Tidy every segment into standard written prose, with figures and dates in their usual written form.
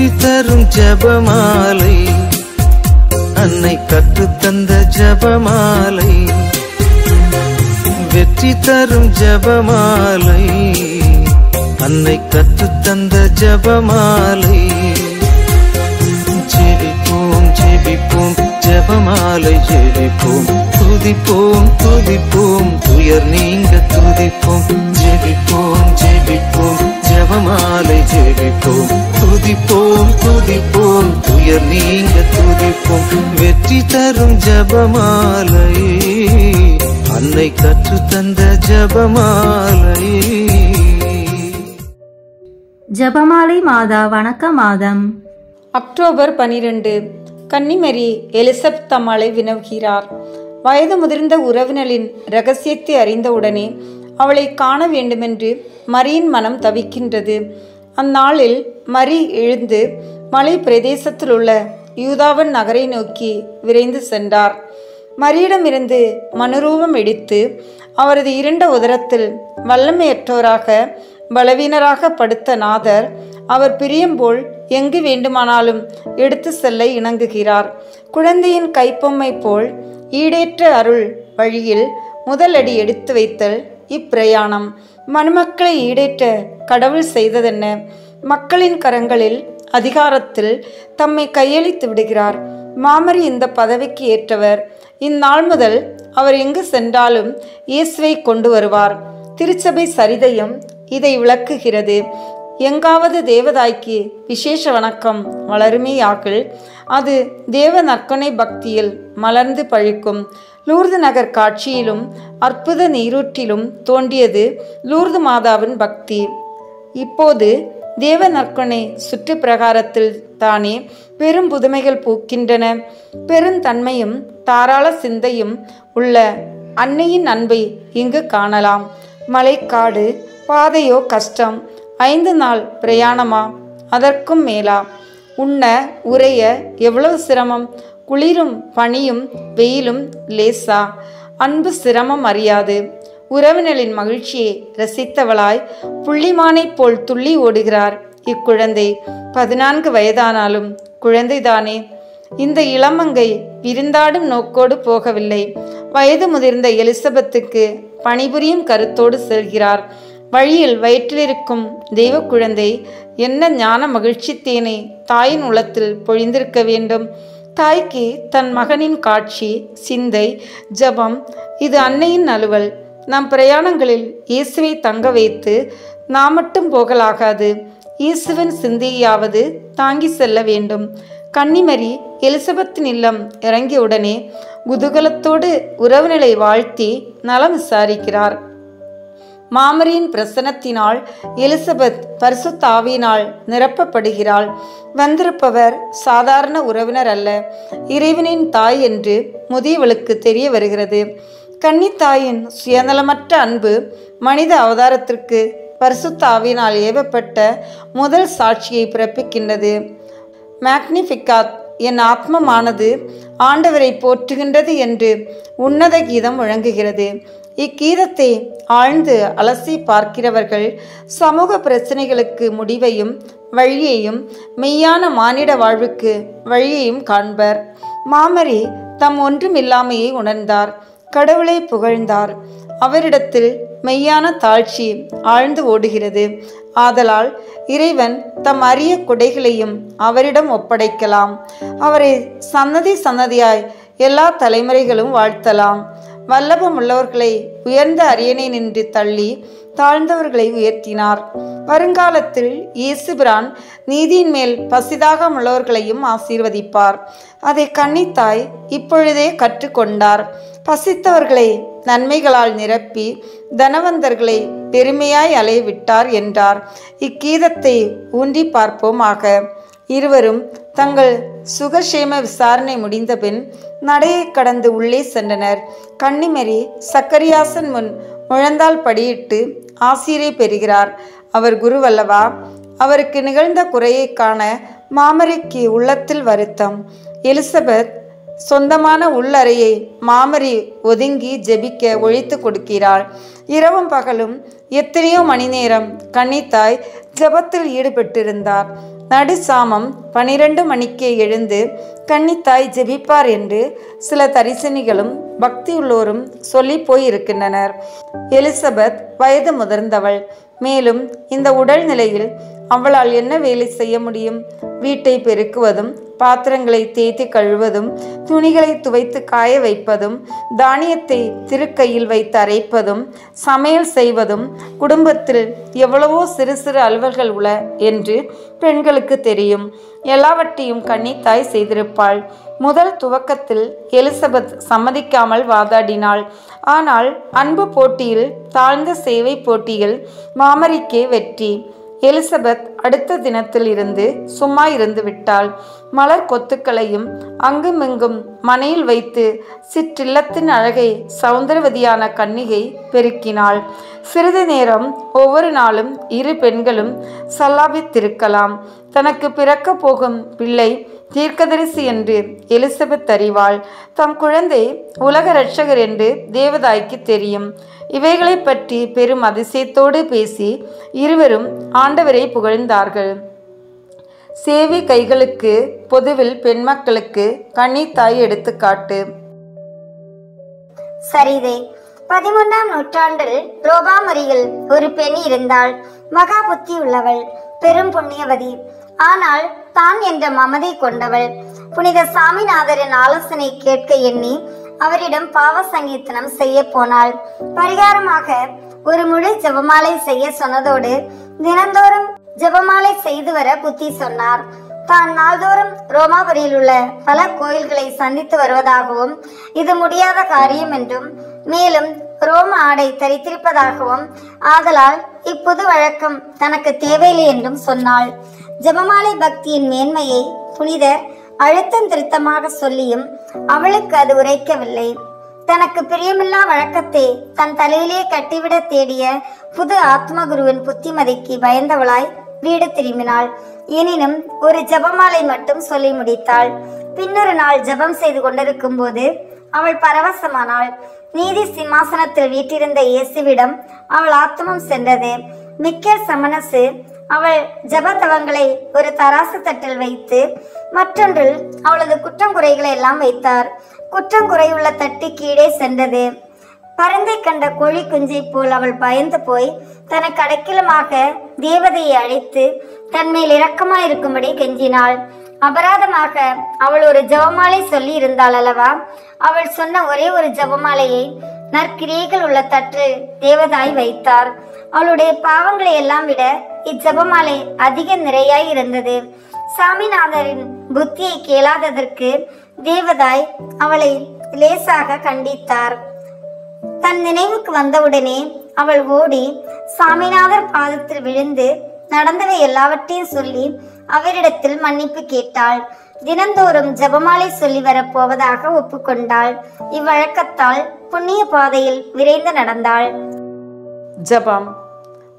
வெற்றி தரும் ஜெபமாலை, அன்னை கற்றுத்தந்த ஜெபமாலை. வெற்றி தரும் ஜெபமாலை, அன்னை கற்றுத்தந்த ஜெபமாலை. ஜெபிப்போம் ஜெபிப்போம் ஜெபமாலை ஜெபிப்போம், துதிப்போம் துதிப்போம் துயர் நீங்க துதிப்போம். ஜெபிப்போம் ஜெபிப்போம் ஜெபமாலை ஜெபிப்போம், துதிப்போம் துதிப்போம் துயர் நீங்க துதிப்போம். வெற்றி தரும் ஜெபமாலை, அன்னை கற்றுத்தந்த ஜெபமாலை. ஜெபமாலை மாதா வணக்க மாதம். அக்டோபர் 12. கன்னிமரி எலிசபெத் அம்மாளை வினவுகிறார். வயது முதிர்ந்த உறவினரின் இரகசியத்தை அறிந்தவுடனே அவளை காண வேண்டுமென்று மரியின் மனம் தவிக்கின்றது. அந்நாளில் மரி எழுந்து மலை பிரதேசத்தில் உள்ள யூதாவின் நகரை நோக்கி விரைந்து சென்றார். மரியிடமிருந்து மனுரூபம் எடுத்து அவரது இருண்ட உதரத்தில் வல்லமையற்றோராக பலவீனராக படுத்த நாதர் அவர் பிரியம்போல் எங்கு வேண்டுமானாலும் எடுத்து செல்ல இணங்குகிறார். குழந்தையின் கைப்பொம்மை போல் ஈடேற்ற அருள் வழியில் முதலடி எடுத்து வைத்தல் இப்பிரயாணம். மனுமக்களை ஈடேற்ற கடவுள் செய்ததென்ன? மக்களின் கரங்களில் அதிகாரத்தில் தம்மை கையளித்து விடுகிறார். மாமரி இந்த பதவிக்கு ஏற்றவர். இந்நாள் முதல் அவர் எங்கு சென்றாலும் இயேசுவை கொண்டு வருவார். திருச்சபை சரிதையும் இதை விளக்குகிறது. எங்காவது தேவதாய்க்கு விசேஷ வணக்கம் வளருமேயாகில் அது தேவ நற்கொணை பக்தியில் மலர்ந்து பழிக்கும். லூர்து நகர் காட்சியிலும் அற்புத நீரூற்றிலும் தோன்றியது லூர்து மாதாவின் பக்தி. இப்போது தேவ நற்கொணை சுற்று பிரகாரத்தில் தானே பெரும் புதுமைகள் பூக்கின்றன. பெருந்தன்மையும் தாராள சிந்தையும் உள்ள அன்னையின் அன்பை இங்கு காணலாம். மலைக்காடு, பாதையோ கஷ்டம், 5 நாள் பிரயாணமா, அதற்கும் மேலா? உண்ண உறைய எவ்வளவு சிரமம்! குளிரும் பனியும் வெயிலும் லேசா? அன்பு சிரமம் அறியாது. உறவினரின் மகிழ்ச்சியை ரசித்தவளாய் புள்ளிமானை போல் துள்ளி ஓடுகிறார் இக்குழந்தை. 14 வயதானாலும் குழந்தைதானே. இந்த இளமங்கை விருந்தாடும் நோக்கோடு போகவில்லை. வயது முதிர்ந்த எலிசபெத்துக்கு பணிபுரியும் கருத்தோடு செல்கிறார். வழியில் வயிற்றிலிருக்கும் தெய்வ குழந்தை என்ன ஞான மகிழ்ச்சி தேனை தாயின் உளத்தில் பொழிந்திருக்க வேண்டும். தாய்க்கு தன் மகனின் காட்சி, சிந்தை, ஜபம் இது அன்னையின் அலுவல். நம் பிரயாணங்களில் இயேசுவை தங்க வைத்து நாம் மட்டும் போகலாகாது. இயேசுவின் சிந்தையாவது தாங்கி செல்ல வேண்டும். கன்னிமரி எலிசபெத்தின் இல்லம் இறங்கியவுடனே குதூகலத்தோடு உறவினரை வாழ்த்தி நலம் விசாரிக்கிறார். மாமரியின் பிரசன்னத்தினால் எலிசபெத் பரிசுத்த ஆவியினால் நிரப்பப்படுகிறாள். வந்திருப்பவர் சாதாரண உறவினர் அல்ல, இறைவனின் தாய் என்று முதியவளுக்கு தெரிய வருகிறது. கன்னித்தாயின் சுயநலமற்ற அன்பு மனித அவதாரத்திற்கு பரிசுத்த ஆவியினால் ஏவப்பட்ட முதல் சாட்சியை பிறப்பிக்கின்றது. மேக்னிஃபிகாத், என் ஆத்மமானது ஆண்டவரை போற்றுகின்றது என்று உன்னத கீதம் முழங்குகிறது. இக்கீதத்தை ஆழ்ந்து அலசி பார்க்கிறவர்கள் சமூக பிரச்சனைகளுக்கு முடிவையும் வழியையும் மெய்யான மானிட வாழ்வுக்கு வழியையும் காண்பர். மாமரி தம் ஒன்றுமில்லாமையை உணர்ந்தார். கடவுளை புகழ்ந்தார். அவரிடத்தில் மெய்யான தாழ்ச்சி ஆழ்ந்து ஓடுகிறது. ஆதலால் இறைவன் தம் அரிய கொடைகளையும் அவரிடம் ஒப்படைக்கலாம். அவரை சன்னதி சன்னதியாய் எல்லா தலைமுறைகளும் வாழ்த்தலாம். வல்லபம் உள்ளவர்களை உயர்ந்த அரியணை நின்று தள்ளி தாழ்ந்தவர்களை உயர்த்தினார். வருங்காலத்தில் இயேசுபிரான் நீதியின் மேல் பசிதாக உள்ளவர்களையும் ஆசீர்வதிப்பார். அதை கன்னித்தாய் இப்பொழுதே கற்றுக்கொண்டார். பசித்தவர்களை நன்மைகளால் நிரப்பி தனவந்தர்களை பெருமையாய் அலைய விட்டார் என்றார். இக்கீதத்தை ஊன்றி பார்ப்போமாக. இருவரும் தங்கள் சுகசேம விசாரணை முடிந்தபின் நடையை கடந்து உள்ளே சென்றனர். கன்னிமரி சக்கரியாசன் முன் முழந்தால் படியிட்டு ஆசீரை பெறுகிறார். அவர் குருவல்லவா? அவருக்கு நிகழ்ந்த குறையை காண மாமரிக்கு உள்ளத்தில் வருத்தம். எலிசபெத் சொந்தமான உள்ளறையை மாமரி ஒதுங்கி ஜெபிக்க ஒழித்து கொடுக்கிறாள். இரவும் பகலும் எத்தனையோ மணி நேரம் கன்னித்தாய் ஜபத்தில் ஈடுபட்டிருந்தார். நடுசாமம் 12 மணிக்கே எழுந்து கன்னித்தாய் ஜெபிப்பார் என்று சில தரிசனிகளும் பக்தியுள்ளோரும் சொல்லி போயிருக்கின்றனர். எலிசபெத் வயது முதிர்ந்தவள். மேலும் இந்த உடல் நிலையில் அவளால் என்ன வேலை செய்ய முடியும்? வீட்டை பெருக்குவதும், பாத்திரங்களை தேய்த்து கழுவதும், துணிகளை துவைத்து காய வைப்பதும், தானியத்தை திருக்கையில் வைத்து அரைப்பதும், சமையல் செய்வதும், குடும்பத்தில் எவ்வளவோ சிறு சிறு அலுவல்கள் உள்ள என்று பெண்களுக்கு தெரியும். எல்லாவற்றையும் கன்னித்தாய் செய்திருப்பாள். முதல் துவக்கத்தில் எலிசபெத் சம்மதிக்காமல் வாதாடினாள். ஆனால் அன்பு போட்டியில், தாழ்ந்த சேவை போட்டியில் மாமரிக்கே வெற்றி. எலிசபெத் அடுத்த தினத்தில் இருந்து சும்மா இருந்து விட்டாள். மலர் கொத்துக்களையும் அங்குமிங்கும் மனையில் வைத்து சிற்றில்லத்தின் அழகை சௌந்தரவதியான கன்னிகை பெருக்கினாள். சிறிது நேரம் ஒவ்வொரு நாளும் இரு பெண்களும் சல்லாபித்திருக்கலாம். தனக்கு பிறக்க போகும் பிள்ளை தீர்க்கதரிசி என்று எலிசபெத் அறிவாள். தம் குழந்தை உலக இரட்சகர் என்று தேவதாய்க்கு தெரியும். இவைகளை பற்றி பெரும் அதிசயத்தோடு பேசி இருவரும் ஆண்டவரை புகழ்ந்தார்கள். சேவி கைகளுக்கு பொதுவில் பெண் மக்களுக்கு கன்னித்தாய் எடுத்துக்காட்டு. சரிதே. 13ஆம் நூற்றாண்டில் ரோபாமரியில் ஒரு பெண் இருந்தாள். மகா புத்தி உள்ளவள், பெரும் புண்ணியவதி. ஆனால் தான் என்ற மமதை கொண்டவள். புனித சாமிநாதரின் ஆலோசனை கேட்க எண்ணி அவரிடம் பாவ சங்கீர்த்தனம் செய்ய போனாள். பரிகாரமாக ஒரு முழு ஜெபமாலை செய்ய சொன்னதோடு தினந்தோறும் ஜெபமாலை செய்து வர புத்தி சொன்னார். தான் நாள்தோறும் ரோமாபுரியில் உள்ள பல கோயில்களை சந்தித்து வருவதாகவும் இது முடியாத காரியம் என்றும், மேலும் ரோம ஆடை தரித்திருப்பதாகவும், ஆதலால் இப்புது வழக்கம் தனக்கு தேவையில்லை என்றும் சொன்னாள். ஜெபமாலை பக்தியின் மேன்மையை புனிதர் அழுத்தம் திருத்தமாக சொல்லியும் அவளுக்கு அது உரைக்கவில்லை. தனக்கு பிரியமில்லா வழக்கத்தை தன் தலையிலே கட்டிவிட தேடிய புது ஆத்மகுருவின் புத்திமதிக்கு பயந்தவளாய் வீடு திரும்பினாள். எனினும் ஒரு ஜெபமாலை மட்டும் சொல்லி முடித்தாள். பின்னொரு நாள் ஜெபம் செய்து கொண்டிருக்கும் போது அவள் பரவசமானாள். நீதி சிம்மாசனத்தில் வீட்டிருந்த இயேசுவிடம் அவள் ஆத்மம் சென்றது. மிக்க சமனசு அவள் ஜபதவங்களை ஒரு தராசு தட்டில் வைத்து மற்றொன்றில் அவளது குற்றங்குறைகளை எல்லாம் வைத்தார். குற்றங்குறையுள்ள தட்டு கீழே சென்றது. பறந்தை கண்ட கோழி குஞ்சை போல் அவள் பயந்து போய் தனக்கு அடைக்கலமாக தேவதையை அழைத்து தன்மேல் இரக்கமாயிருக்கும்படி கெஞ்சினாள். அபராதமாக அவள் ஒரு ஜெபமாலை சொல்லி இருந்தாள் அல்லவா? அவள் சொன்ன ஒரே ஒரு ஜெபமாலையை நற்கிரியைகள் உள்ள தட்டில் தேவதாய் வைத்தார். அவளுடைய பாவங்களை எல்லாம் விட இச்செபமாலை அதிக நிறையாய் இருந்தது. சாமிநாதரின் புத்தியை கேளாததற்கு தேவதாய் அவளை லேசாக கண்டித்தார். தன் நினைவுக்கு வந்தவுடனே அவள் ஓடி சாமிநாதர் பாதத்தில் விழுந்து நடந்தவை எல்லாவற்றையும் சொல்லி அவரிடத்தில் மன்னிப்பு கேட்டாள். தினந்தோறும் ஜெபமாலை சொல்லி வரப்போவதாக ஒப்புக்கொண்டாள். இவ்வழக்கத்தால் புண்ணிய பாதையில் விரைந்து நடந்தாள். ஜபம்.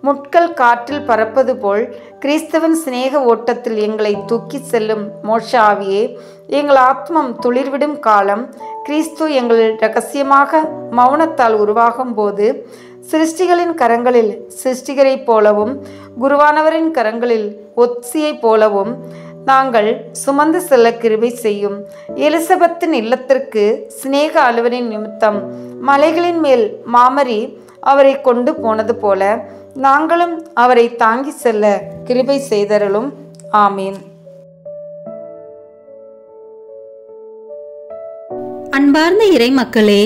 முட்கள் காற்றில் பறப்பது போல் கிறிஸ்தவன் சிநேக ஓட்டத்தில் எங்களை தூக்கி செல்லும் மோட்ச ஆவியே, எங்கள் ஆத்மம் துளிர்விடும் காலம் கிறிஸ்து எங்கள் இரகசியமாக மௌனத்தால் உருவாகும் போது சிருஷ்டிகளின் கரங்களில் சிருஷ்டிகரை போலவும் குருவானவரின் கரங்களில் ஒத்சியை போலவும் நாங்கள் சுமந்து செல்ல கிருபை செய்யும். எலிசபெத்தின் இல்லத்திற்கு சிநேக அலுவலின் நிமித்தம் மலைகளின் மேல் மாமரி அவரை கொண்டு போனது போல நாங்களும் அவரை தாங்கி செல்ல கிருபை செய்தருளும். ஆமீன். அன்பார்ந்த இறை மக்களே,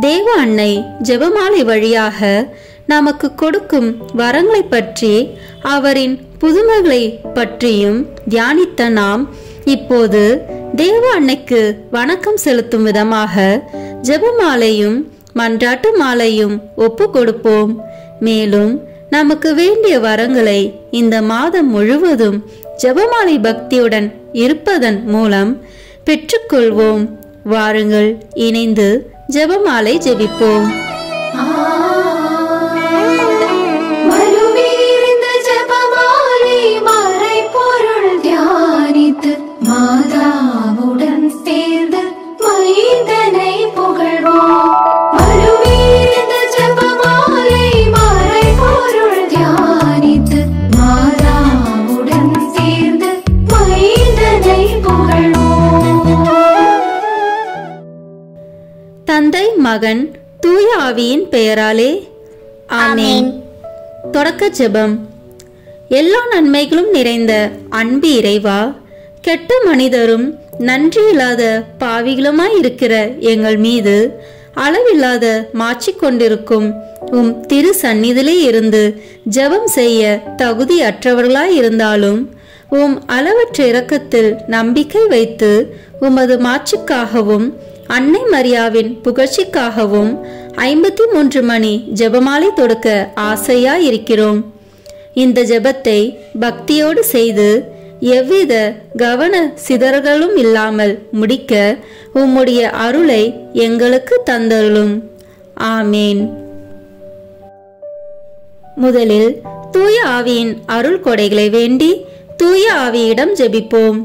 தேவ அன்னை ஜெபமாலை வழியாக நமக்கு கொடுக்கும் வரங்களை பற்றி அவரின் புதுமைகளை பற்றியும் தியானித்த நாம் இப்போது தேவ அன்னைக்கு வணக்கம் செலுத்தும் விதமாக ஜெபமாலையும் மன்றாட்டு மாலையும் ஒப்பு கொடுப்போம். மேலும் நமக்கு வேண்டிய வரங்களை இந்த மாதம் முழுவதும் ஜெபமாலை பக்தியுடன் இருப்பதன் மூலம் பெற்றுக்கொள்வோம். வாருங்கள், இணைந்து ஜெபமாலை ஜெபிப்போம். மாதாவுடன் சேர்ந்து மைந்தனை புகழ்வோம். ஜெபமாலை மறை பொருள் தியானித்து மாதாவுடன் சேர்ந்து தந்தை, மகன், தூய ஆவியின் பெயராலே ஆமென். தொடக்க ஜெபம். எல்லா நன்மைகளும் நிறைந்த அன்பு இறைவா, கெட்ட மனிதரும் நன்றியில்லாத பாவிகளுமாய் இருக்கிற எங்கள் மீது அளவில்லாத மாற்றிக் கொண்டிருக்கும் உம் திரு சந்நிதியிலே இருந்து ஜெபம் செய்ய தகுதி அற்றவர்களாய் இருந்தாலும் உம் அளவற்ற இரக்கத்தில் நம்பிக்கை வைத்து உமது மாட்சிக்காகவும் அன்னை மரியாவின் புகழ்ச்சிக்காகவும் 53 மணி ஜெபமாலை தொடுக்க ஆசையாய் இருக்கிறோம். இந்த ஜெபத்தை பக்தியோடு செய்து எவ்வித கவன சிதறல்களும் இல்லாமல் முடிக்க உம்முடைய அருளை எங்களுக்கு தந்தருளும். ஆமேன். முதலில் தூய ஆவியின் அருள் கொடைகளை வேண்டி தூய ஆவியிடம் ஜெபிப்போம்.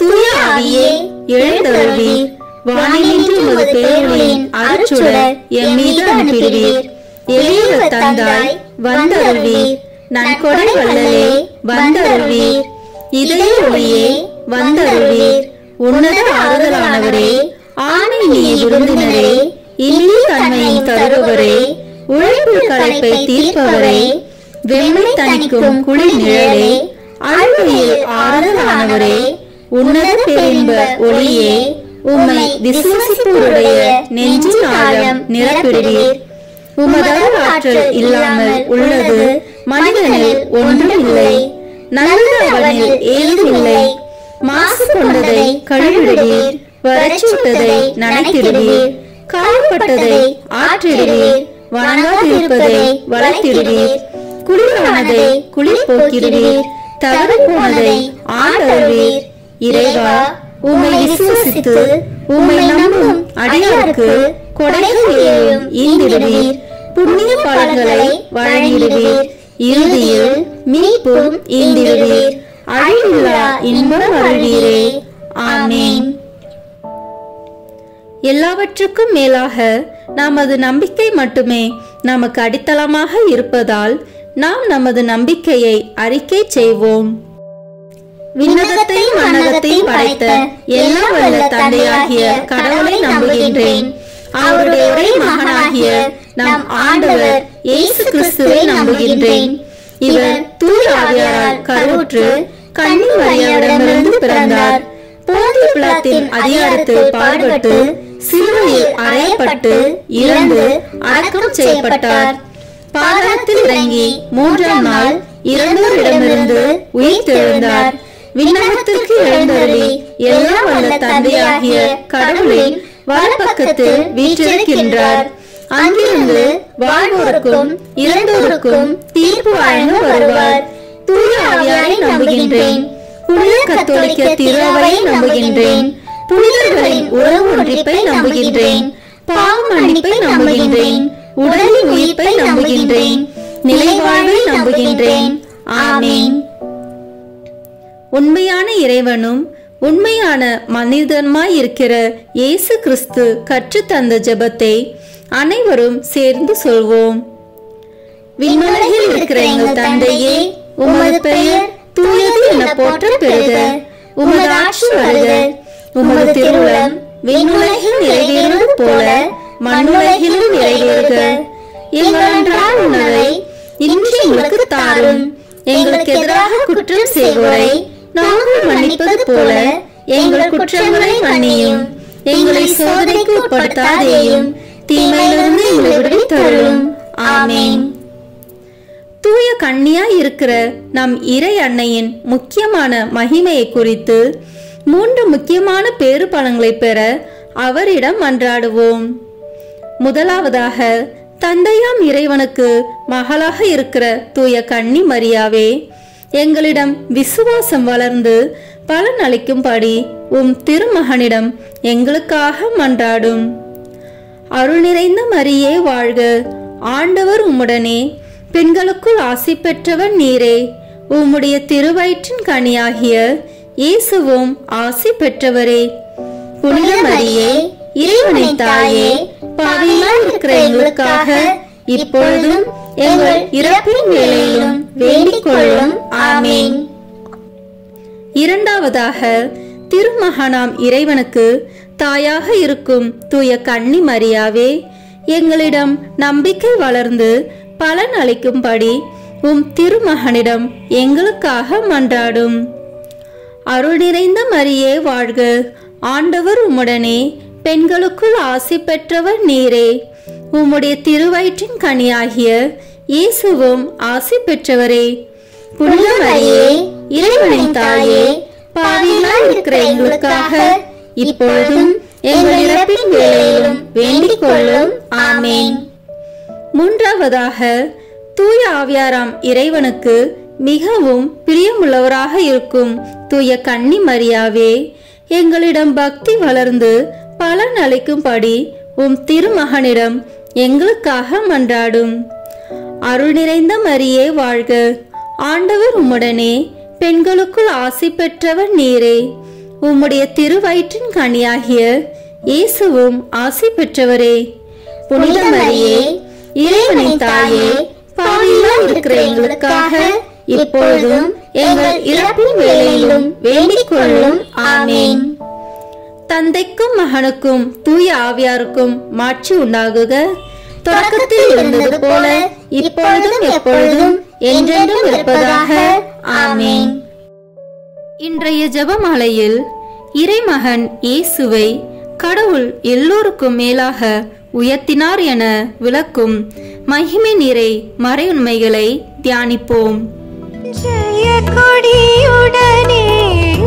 தூய ஆவியே, எழுந்தருள்வீர். வானினின்று உமது பேரொளியின் அருட்சுடர் எம் மீது அனுப்பிடுவீர். எளியவர் தந்தாய், வந்தருள்வீர். நன்கொடை வள்ளலே, வந்தருள்வீர். இதய ஒளியே, வந்தருள்வீர். உன்னத ஆறுதலானவரே, ஆணை நீ விருந்தினரே, இனிய தன்மையை தருபவரே, உழைப்பு களைப்பை தீர்ப்பவரே, வெம்மை தணிக்கும் குளிர் நிழலே, அழுகையில் ஆறுதலானவரே, உன்னத பேரின்ப ஒளியே, உம்மை விசுவாசிப்போருடைய நெஞ்சின் ஆழம் நிரப்பிடுவீர். உமது ஆற்றல் இல்லாமல் உள்ளது மனிதனில் ஒன்றும் இல்லை. நல்ல அவனில் ஏதும் இல்லை. மாசு கொண்டதை கழுவிடுவீர். வறட்சிட்டதை நனைத்திடுவீர். காயப்பட்டதை ஆற்றிடுவீர். வணங்காதிருப்பதை வளர்த்திடுவீர். குளிரானதை குளிர் போக்கிடுவீர். தவறு போனதை ஆண்டருள்வீர். இறைவா, உம்மை விசுவசித்து உம்மை நம்பும் அடியாருக்கு கொடைகளையும் ஈந்திடுவீர். புண்ணிய பலன்களை வழங்கிடுவீர். இறுதியில் மீட்பும் ஈந்திடுவீர். அழிவில்லா இன்பம் அருள்வீரே. ஆமேன். எல்லாவற்றுக்கும் மேலாக நமது நம்பிக்கை மட்டுமே நமக்கு அடித்தளமாக இருப்பதால் நாம் நமது நம்பிக்கையை அறிக்கை செய்வோம். விண்ணகத்தையும் மண்ணகத்தையும் படைத்த எல்லாம் வல்ல தந்தையாகிய கடவுளை நம்புகின்றேன். அவருடைய ஒரே மகனாகிய நம் ஆண்டவர் இயேசு கிறிஸ்துவை நம்புகின்றேன். இவர் தூய ஆவியாரால் கருவுற்று கன்னி மரியாவிடமிருந்து பிறந்தார். போந்திய பிலாத்தின் அதிகாரத்தில் பாடுபட்டு சிலுவையில் அறையப்பட்டு இறந்து அடக்கம் செய்யப்பட்டார். பாதாளத்தில் இறங்கி 3ஆம் நாள் இறந்தோரிடமிருந்து உயிர் தெழுந்தார். விண்ணகத்திற்கு எழுந்தருளி எல்லாம் வல்ல தந்தையாகிய கடவுளின் வலப்பக்கத்தில் வீற்றிருக்கின்றார். அங்கிருந்து வாழ்வோருக்கும் இறந்தோருக்கும் தீர்ப்பு வழங்க வருவார். தூய ஆவியாரை நம்புகின்றேன். புனித கத்தோலிக்க திருவை நம்புகின்றேன். புனிதர்களின் உறவு ஒன்றிப்பை நம்புகின்றேன். பாவ மன்னிப்பை நம்புகின்றேன். உடலின் உயிர்ப்பை நம்புகின்றேன். நிலைவாழ்வை நம்புகின்றேன். ஆமேன். உண்மையான இறைவனும் உண்மையான மனிதனுமாய் இருக்கிற இயேசு கிறிஸ்து கற்றுத்தந்த ஜெபத்தை அனைவரும் சேர்ந்து சொல்வோம். விண்ணுலகில் இருக்கிற எங்கள் தந்தையே, உமது பெயர் தூயது என போற்ற பெறுக. உமது ஆட்சி வருக. உமது திருவுளம் விண்ணுலகில் நிறைவேறுவது போல மண்ணுலகிலும் நிறைவேறுக. எங்கள் அன்றாட உணவை இன்று எங்களுக்கு தாரும். எங்களுக்கு எதிராக குற்றம் செய்வோரை நாங்கள் மன்னிப்பது போல எங்கள் குற்றங்களை மன்னியும். எங்களை சோதனைக்கு உட்படுத்தாதேயும், தீமையிலிருந்து எங்களை விடுவித்தருளும். ஆமேன். தூய கன்னியாய் இருக்கிற நம் இறை அன்னையின் முக்கியமான மகிமையை குறித்து 3 முக்கியமான பேறு பலன்களை பெற அவரிடம் மன்றாடுவோம். முதலாவதாக, தந்தையாம் இறைவனுக்கு மகளாக இருக்கிற தூய கன்னி மரியாவே, எங்களிடம் விசுவாசம் வளர்ந்து பலன் அளிக்கும்படி உம் திருமகனிடம் எங்களுக்காக மன்றாடும். அருள் நிறைந்த மரியே வாழ்க. ஆண்டவர் உம்முடனே, பெண்களுக்குள் ஆசி பெற்றவன் நீரே. உம்முடைய திருவயிற்றின் கனியாகிய இயேசுவும் ஆசி பெற்றவரே. புனித மரியே, இறைவனின் தாயே, பாவிகளாய் இருக்கிற எங்களுக்காக இப்பொழுதும் எங்கள் இறப்பின் வேளையிலும் வேண்டிக் கொள்ளும். ஆமேன். இரண்டாவதாக, திருமகனாம் இறைவனுக்கு தாயாக இருக்கும் தூய கன்னி மரியாவே, எங்களிடம் நம்பிக்கை வளர்ந்து பலன் அளிக்கும்படி உம் திருமகனிடம் எங்களுக்காக மன்றாடும். அருள் நிறைந்த மரியே வாழ்க, ஆண்டவர் உம்முடனே, பெண்களுக்குள் ஆசி பெற்றவர் நீரே. உம்முடைய திருவயிற்றின் கனியாகிய இயேசுவும் ஆசி பெற்றவரே. புனித மரியே, இறைவனின் தாயே, பாவிகளாய் இருக்கிற எங்களுக்காக இப்பொழுதும் எங்கள் இறப்பின் வேளையிலும் வேண்டிக் கொள்ளும். ஆமேன். மூன்றாவதாக, தூய ஆவியாராம் இறைவனுக்கு மிகவும் பிரியமுள்ளவராக இருக்கும் தூய கன்னி மரியாவே, எங்களிடம் பக்தி வளர்ந்து பலன் அளிக்கும்படி உம் திருமகனிடம் எங்களுக்காக மன்றாடும். அருள் நிறைந்த மரியே வாழ்க, ஆண்டவர் உம்முடனே, பெண்களுக்குள் ஆசி பெற்றவர் நீரே. உம்முடைய திருவயிற்றின் கனியாகிய இயேசுவும் ஆசி பெற்றவரே. புனித மரியே, இறைவனின் தாயே, பாவிகளாய் இருக்கிற எங்களுக்காக இப்பொழுதும் எங்கள் இறப்பின் வேளையிலும் வேண்டிக் கொள்ளும். ஆமேன். தந்தைக்கும் மகனுக்கும் தூய ஆவியாருக்கும் மாட்சி உண்டாகுக. தொடக்கத்தில் இருந்தது போல இப்பொழுதும் எப்பொழுதும் என்றென்றும் இருப்பதாக. ஆமேன். இன்றைய ஜெபமாலையில் இறைமகன் இயேசுவை கடவுள் எல்லோருக்கும் மேலாக உயர்த்தினார் என விளக்கும் மகிமை நிறை மறையுண்மைகளை தியானிப்போம். ஜெய கொடியுடனே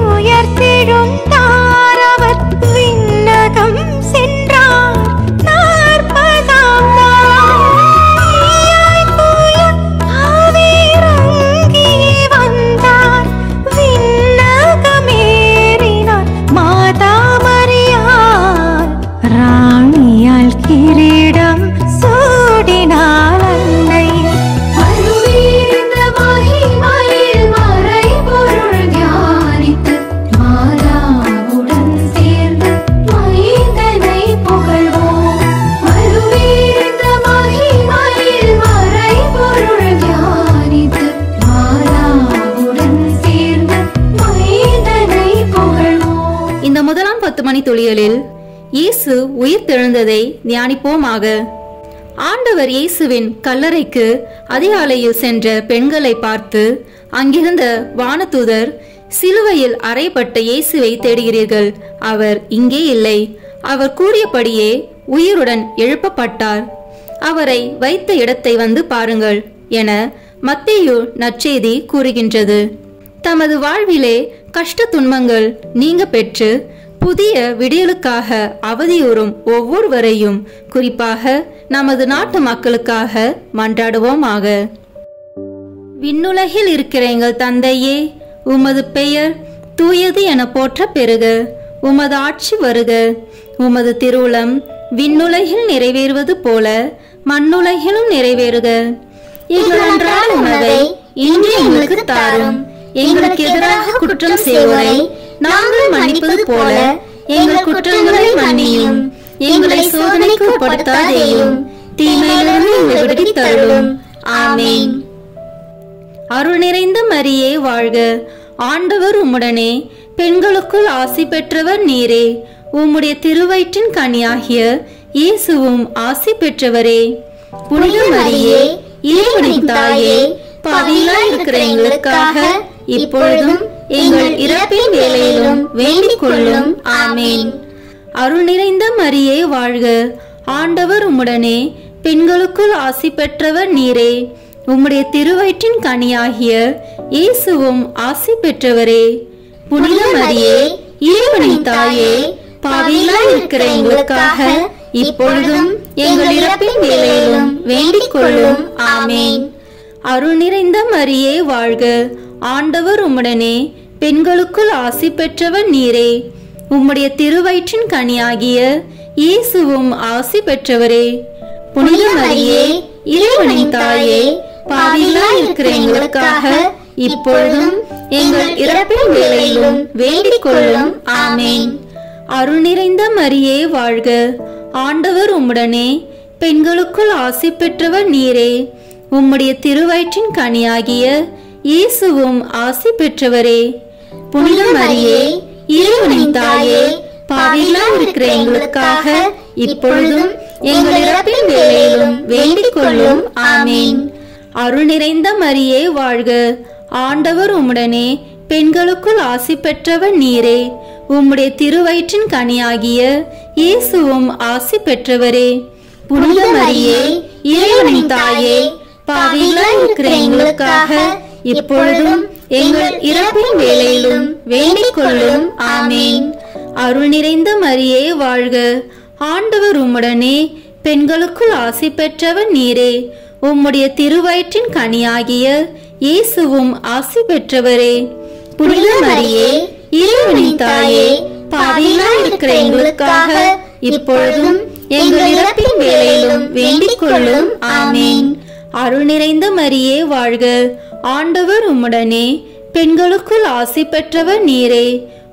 உயர்த்திடும் தாரவர் விண்ணகம் சென்றார். 40ஆம் நாள் தூய ஆவியிறங்கி வந்தார். விண்ணகமேறினார் மாதா மரியாள். ராணியால் கிரீடம் சூடினாள் அன்னை. இந்த முதலாம் 10 மணி துளிகளில் இயேசு உயிர் தெழுந்ததை தியானிப்போமாக. ஆண்டவர் இயேசுவின் கல்லறைக்கு அதிகாலையில் சென்ற பெண்களை பார்த்து, அங்கிருந்த வானதூதர், சிலுவையில் அறையப்பட்ட இயேசுவை தேடுகிறீர்கள், அவர் இங்கே இல்லை, அவர் கூறியபடியே உயிருடன் எழுப்பப்பட்டார், அவரை வைத்த இடத்தை வந்து பாருங்கள் என மத்தேயு நற்செய்தி கூறுகின்றது. தமது வாழ்விலே கஷ்ட துன்பங்கள் நீங்க பெற்று புதிய விடியலுக்காக அவதியுறும் ஒவ்வொருவரையும், குறிப்பாக நமது நாட்டு மக்களுக்காக மன்றாடுவோமாக. விண்ணுலகில் இருக்கிற எங்கள் தந்தையே, உமது பெயர் தூயது என போற்ற பெறுக. உமது ஆட்சி வருக. உமது திருவுளம் விண்ணுலகில் நிறைவேறுவது போல மண்ணுலகிலும் நிறைவேறுக. எங்கள் அன்றாட உணவை இன்று எங்களுக்கு தாரும். எங்களுக்கு எதிராக குற்றம் செய்வோரை நாங்கள் மன்னிப்பது போல எங்கள் குற்றங்களை மன்னியும். எங்களை சோதனைக்கு உட்படுத்தாதேயும், தீமையிலிருந்து எங்களை விடுவித்து அருளும். ஆமேன். அருள் நிறைந்த மரியே வாழ்க, ஆண்டவர் உம்முடனே, பெண்களுக்குள் ஆசி பெற்றவர் நீரே. உம்முடைய திருவயிற்றின் கனியாகிய இயேசுவும் ஆசி பெற்றவரே. புனித மரியே, இறைவனின் தாயே, பாவிகளாய் இருக்கிற எங்களுக்காக இப்பொழுதும் எங்கள் இறப்பின் வேளையிலும் வேண்டிக் கொள்ளும். ஆமேன். அருள் நிறைந்த மரியே வாழ்க, ஆண்டவர் உம்முடனே, பெண்களுக்குள் ஆசி பெற்றவர் நீரே. உம்முடைய திருவயிற்றின் கனியாகிய இயேசுவும் ஆசி பெற்றவரே. புனித மரியே, இறைவனின் தாயே, பாவிகளாய் இருக்கிற எங்களுக்காக இப்பொழுதும் எங்கள் இறப்பின் வேளையிலும் வேண்டிக் கொள்ளும். ஆமேன். அருள் நிறைந்த மரியே வாழ்க, ஆண்டவர் உம்முடனே, பெண்களுக்குள் ஆசி பெற்றவர் நீரே. உம்முடைய திருவயிற்றின் கனியாகிய இயேசுவும் ஆசி பெற்றவரே. புனித மரியே, இறைவனின் தாயே, பாவிகளாய் இருக்கிற எங்களுக்காக இப்பொழுதும் எங்கள் இறப்பின் வேளையிலும் வேண்டிக் கொள்ளும். ஆமேன். அருள் நிறைந்த மரியே வாழ்க, ஆண்டவர் உம்முடனே, பெண்களுக்குள் ஆசி பெற்றவர் நீரே. உம்முடைய திருவயிற்றின் கனியாகிய இயேசுவும் ஆசி பெற்றவரே. புனித மரியே, இறைவனின் தாயே, பாவிகளாய் இருக்கிற எங்களுக்காக இப்பொழுதும் எங்கள் இறப்பின் வேளையிலும் வேண்டிக் கொள்ளும். ஆமீன். அருள் நிறைந்த மரியே வாழ்க, ஆண்டவர் உம்முடனே, பெண்களுக்குள் ஆசி பெற்றவர் நீரே. உம்முடைய திருவயிற்றின் கனியாகிய இயேசுவும் ஆசி பெற்றவரே. புனித மரியே, இறைவனின் தாயே, பாவிகளாய் இருக்கிற எங்களுக்காக இப்பொழுதும் எங்கள் இறப்பின் வேளையிலும் வேண்டிக் கொள்ளும். ஆமீன். அருள் நிறைந்த மரியே வாழ்க, ஆண்டவர் உம்முடனே, பெண்களுக்குள் ஆசி பெற்றவர் நீரே. உம்முடைய திருவயிற்றின் கனியாகிய இயேசுவும் ஆசி பெற்றவரே. புனித மரியே, இறைவனின் தாயே, பாவிகளாய் இருக்கிற எங்களுக்காக இப்பொழுதும் எங்கள் இறப்பின் வேளையிலும் வேண்டிக் கொள்ளும். ஆமீன். அருள் நிறைந்த மரியே வாழ்க, ஆண்டவர் உம்முடனே, பெண்களுக்குள் ஆசி பெற்றவர் நீரே.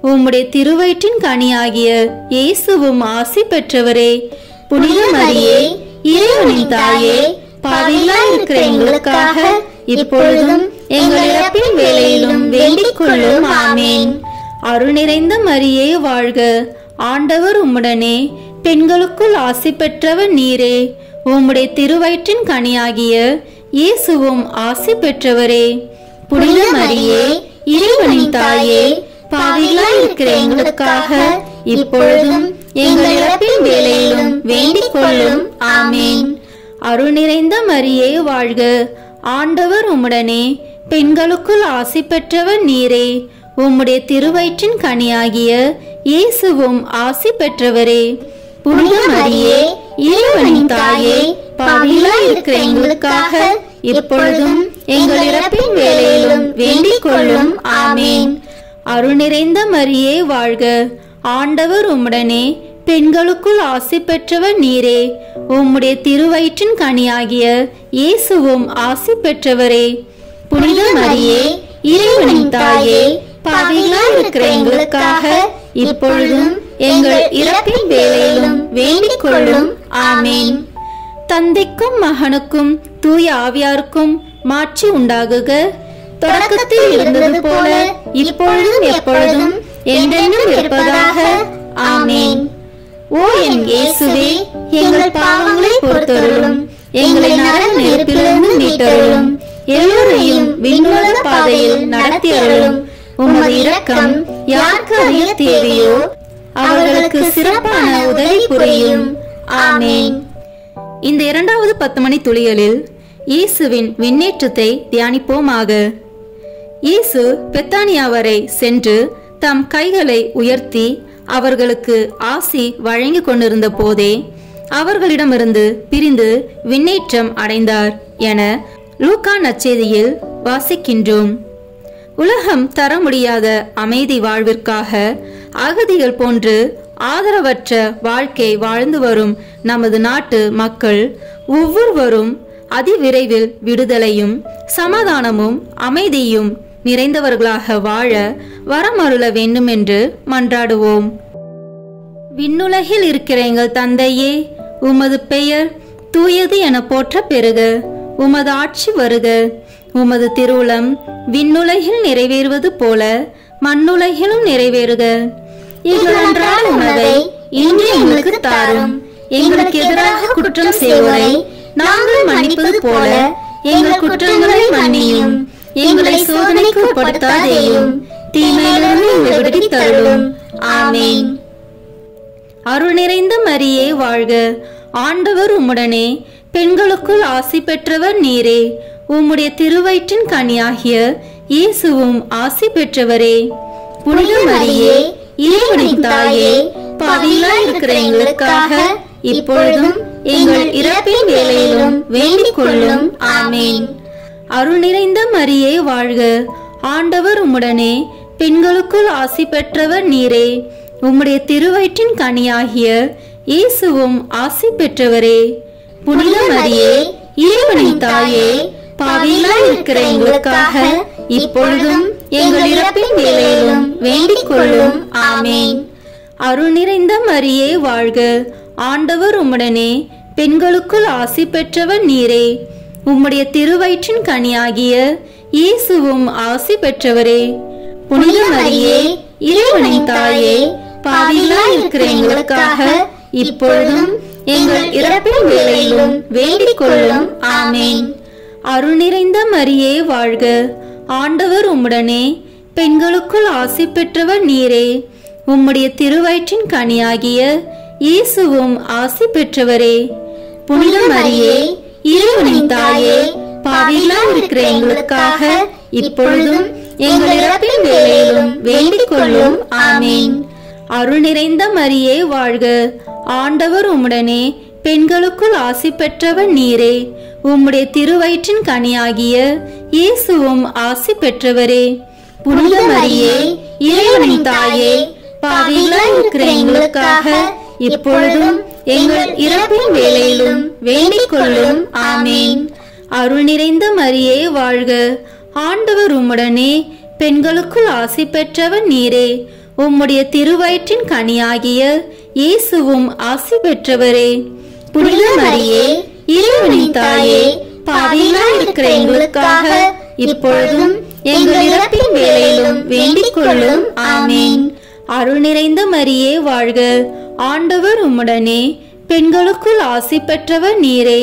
உம்முடைய திருவயிற்றின் கனியாகிய இயேசுவும் ஆசி பெற்றவரே. புனித மரியே, இறைவனின் தாயே, பாவிகளாய் இருக்கிற எங்களுக்காக இப்பொழுதும் எங்கள் இறப்பின் வேளையிலும் வேண்டிக் கொள்ளும். ஆமீன். அருள் நிறைந்த மரியே வாழ்க, ஆண்டவர் உம்முடனே, பெண்களுக்குள் ஆசி பெற்றவர் நீரே. உம்முடைய திருவயிற்றின் கனியாகிய இயேசுவும் ஆசி பெற்றவரே. புனித மரியே, இறைவனின் தாயே, பாவிகளாய் இருக்கிற எங்களுக்காக இப்பொழுதும் எங்கள் இறப்பின் வேளையிலும் வேண்டிக் கொள்ளும். ஆமீன். அருள் நிறைந்த மரியே வாழ்க, ஆண்டவர் உம்முடனே, பெண்களுக்குள் ஆசி பெற்றவர் நீரே. உம்முடைய திருவயிற்றின் கனியாகிய இயேசுவும் ஆசி பெற்றவரே. புனித மரியே, இறைவனின் தாயே, பாவிகளாய் இருக்கிற எங்களுக்காக இப்பொழுதும் எங்கள் இறப்பின் வேளையிலும் வேண்டிக் கொள்ளும். ஆமீன். அருள் நிறைந்த மரியே வாழ்க, ஆண்டவர் உம்முடனே, பெண்களுக்குள் ஆசி பெற்றவர் நீரே. உம்முடைய திருவயிற்றின் கனியாகிய இயேசுவும் ஆசி பெற்றவரே. புனித மரியே, இறைவனின் தாயே, பாவிகளாய் இருக்கிற எங்களுக்காக இப்பொழுதும் எங்கள் இறப்பின் வேளையிலும் வேண்டிக் கொள்ளும். ஆமீன். தந்தைக்கும் மகனுக்கும் தூய ஆவியாருக்கும் மாட்சி உண்டாகுக. தொடக்கத்தில் இருந்தது போல இப்பொழுதும் எப்பொழுதும் என்றென்றும் இருப்பதாக. ஆமீன். ஓ என் இயேசுவே, எங்கள் பாவங்களை பொறுத்தருளும், எங்களை நரக நெருப்பிலிருந்து மீட்டருளும், எல்லோரையும் விண்ணுலக பாதையில் நடத்தி அருளும். உமது இரக்கம் யாருக்கு அதிக தேவையோ அவர்களுக்கு சிறப்பான உதவி புரியும். ஆமீன். இந்த இரண்டாவது 10 மணி துளிகளில் இயேசுவின் விண்ணேற்றத்தை தியானிப்போமாக. இயேசு பெத்தானியா வரை சென்று தம் கைகளை உயர்த்தி அவர்களுக்கு ஆசி வழங்கி கொண்டிருந்த போதே அவர்களிடமிருந்து பிரிந்து விண்ணேற்றம் அடைந்தார் என லூக்கா நற்செய்தியில் வாசிக்கின்றோம். உலகம் தர முடியாத அமைதி வாழ்விற்காக அகதிகள் போன்று ஆதரவற்ற வாழ்க்கை வாழ்ந்து வரும் நமது நாட்டு மக்கள் ஒவ்வொருவரும் அதிவிரைவில் விடுதலையும் சமாதானமும் அமைதியும் நிறைந்தவர்களாக வாழ வரமருள வேண்டும் என்று மன்றாடுவோம். விண்ணுலகில் இருக்கிற எங்கள் தந்தையே, உமது பெயர் தூயது என போற்ற பெறுக. உமது ஆட்சி வருக. உமது திருவுளம் விண்ணுலகில் நிறைவேறுவது போல மண்ணுலகிலும் நிறைவேறுக. எங்கள் அன்றாட உணவை இன்று எங்களுக்கு தாரும். எங்களுக்கு எதிராக குற்றம் செய்வோரை நாங்கள் மன்னிப்பது போல எங்கள் குற்றங்களை மன்னியும். எங்களை சோதனைக்கு உட்படுத்தாதேயும், தீமையிலிருந்து எங்களை விடுவித்து தருளும். ஆமீன். அருள் நிறைந்த மரியே வாழ்க, ஆண்டவர் உம்முடனே, பெண்களுக்குள் ஆசி பெற்றவர் நீரே. உம்முடைய திருவயிற்றின் கனியாகிய இயேசுவும் ஆசி பெற்றவரே. புனித மரியே, இறைவனின் தாயே, பாவிகளாய் இருக்கிற எங்களுக்காக இப்பொழுதும் எங்கள் இறப்பின் வேளையிலும் வேண்டிக் கொள்ளும். ஆமீன். அருள் நிறைந்த மரியே வாழ்க, ஆண்டவர் உம்முடனே, பெண்களுக்குள் ஆசி பெற்றவர் நீரே. உம்முடைய திருவயிற்றின் கனியாகிய இயேசுவும் ஆசி பெற்றவரே. புனித மரியே, இறைவனின் தாயே, பாவிகளாய் இருக்கிற எங்களுக்காக இப்பொழுதும் எங்கள் இறப்பின் வேளையிலும் வேண்டிக் கொள்ளும். ஆமீன். அருள் நிறைந்த மரியே வாழ்க, ஆண்டவர் உம்முடனே, பெண்களுக்குள் ஆசி பெற்றவர் நீரே. உம்முடைய திருவயிற்றின் கனியாகிய இயேசுவும் ஆசி பெற்றவரே. புனித மரியே, இறைவனின் தாயே, பாவிகளாய் இருக்கிற எங்களுக்காக இப்பொழுதும் எங்கள் இறப்பின் வேளையிலும் வேண்டிக் கொள்ளும். ஆமேன். அருள் நிறைந்த மரியே வாழ்க, ஆண்டவர் உம்முடனே, பெண்களுக்குள் ஆசி பெற்றவர் நீரே. உம்முடைய திருவயிற்றின் கனியாகிய இயேசுவும் ஆசி பெற்றவரே. புனித மரியே, இறைவனின் தாயே, பாவிகளாய் இருக்கிற எங்களுக்காக இப்பொழுதும் எங்கள் இறப்பின் வேளையிலும் வேண்டிக் கொள்ளும். ஆமேன். அருள் நிறைந்த மரியே வாழ்க, ஆண்டவர் உம்முடனே, பெண்களுக்குள் ஆசி பெற்றவர் நீரே. உம்முடைய திருவயிற்றின் கனியாகிய இயேசுவும் ஆசி பெற்றவரே. புனித மரியே, இறைவனின் தாயே, பாவிகளாய் இருக்கிற எங்களுக்காக இப்பொழுதும் எங்கள் இறப்பின் வேளையிலும் வேண்டிக் கொள்ளும். ஆமேன். அருள் நிறைந்த மரியே வாழ்க, ஆண்டவர் உம்முடனே, பெண்களுக்குள் ஆசி பெற்றவர் நீரே. உம்முடைய திருவயிற்றின் கனியாகிய இயேசுவும் ஆசி பெற்றவரே. புனித மரியே, இறைவனின் தாயே, பாவிகளாய் இருக்கிற எங்களுக்காக இப்பொழுதும் எங்கள் இறப்பின் வேளையிலும் வேண்டிக் கொள்ளும். ஆமேன். அருள் நிறைந்த மரியே வாழ்க, ஆண்டவர் உம்முடனே, பெண்களுக்குள் ஆசி பெற்றவர் நீரே.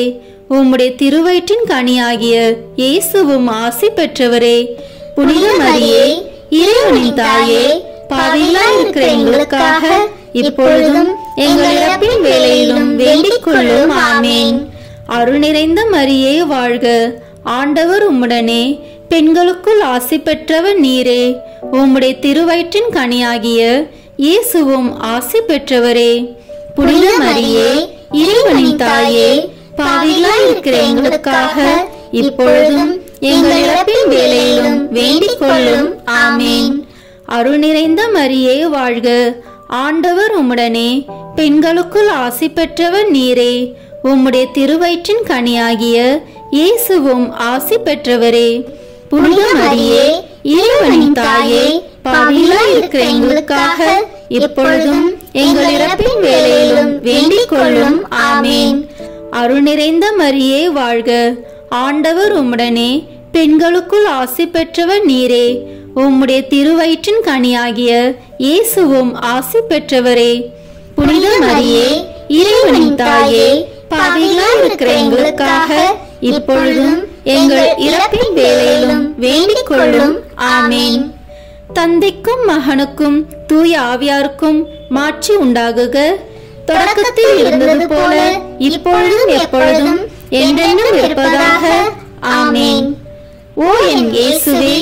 உம்முடைய திருவயிற்றின் கனியாகிய இயேசுவும் ஆசி பெற்றவரே. புனித மரியே, இறைவனின் தாயே, பாவிகளாய் இருக்கிற எங்களுக்காக இப்பொழுதும் எங்கள் இறப்பின் வேளையிலும் வேண்டிக் கொள்ளும். ஆமேன். அருள் நிறைந்த மரியே வாழ்க, ஆண்டவர் உம்முடனே, பெண்களுக்குள் ஆசி பெற்றவர் நீரே. உம்முடைய திருவயிற்றின் கனியாகிய இயேசுவும் ஆசி பெற்றவரே. புனித மரியே, இறைவனின் தாயே, பாவிகளாய் இருக்கிற எங்களுக்காக இப்பொழுதும் எங்கள் இறப்பின் வேளையிலும் வேண்டிக் கொள்ளும். ஆமேன். அருள் நிறைந்த மரியே வாழ்க, ஆண்டவர் உம்முடனே, பெண்களுக்குள் ஆசி பெற்றவர் நீரே. உம்முடைய திருவயிற்றின் கனியாகிய இயேசுவும் ஆசி பெற்றவரே. புனித மரியே, இறைவனின் தாயே, பாவிகளாய் இருக்கிற எங்களுக்காக இப்பொழுதும் எங்கள் இறப்பின் வேளையிலும் வேண்டிக் கொள்ளும். ஆமேன். அருள் நிறைந்த மரியே வாழ்க, ஆண்டவர் உம்முடனே, பெண்களுக்குள் ஆசி பெற்றவர் நீரே. உம்முடைய திருவயிற்றின் கனியாகிய இயேசுவும் ஆசி பெற்றவரே. புனித மரியே, இறைவனின் தாயே, பாவிகளாய் இருக்கிற எங்களுக்காக இப்பொழுதும் எங்கள் இறப்பின் வேளையிலும் வேண்டிக் கொள்ளும். ஆமேன். தந்தைக்கும் மகனுக்கும் தூய ஆவியாருக்கும் மாட்சி உண்டாகுக. தொடக்கத்தில் இருந்தது போல இப்பொழுதும் எப்பொழுதும் என்றென்றும் இருப்பதாக. ஆமேன். ஓ என் இயேசுவே,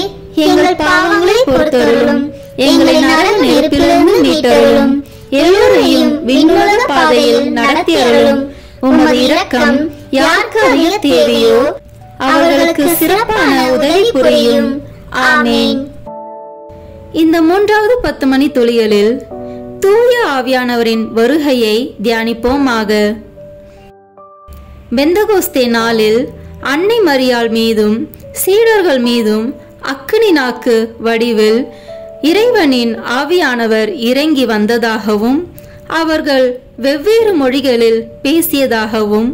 எங்கள் பாவங்களை பொறுத்தருளும், எங்களை நரக நெருப்பிலிருந்து மீட்டருளும், எல்லோரையும் விண்ணுலக பாதையில் நடத்தி அருளும். உமது இரக்கம் யாருக்கு அதிக தேவையோ அவர்களுக்கு சிறப்பான உதவி புரியும். ஆமேன். இந்த 3வது 10 மணி துளிகளில் தூய ஆவியானவரின் வருகையை தியானிப்போமாக. பெந்தகோஸ்தே நாளில் அன்னை மரியாள் மீதும் சீடர்கள் மீதும் அக்கினி நாக்கு வடிவில் இறைவனின் ஆவியானவர் இறங்கி வந்ததாகவும் அவர்கள் வெவ்வேறு மொழிகளில் பேசியதாகவும்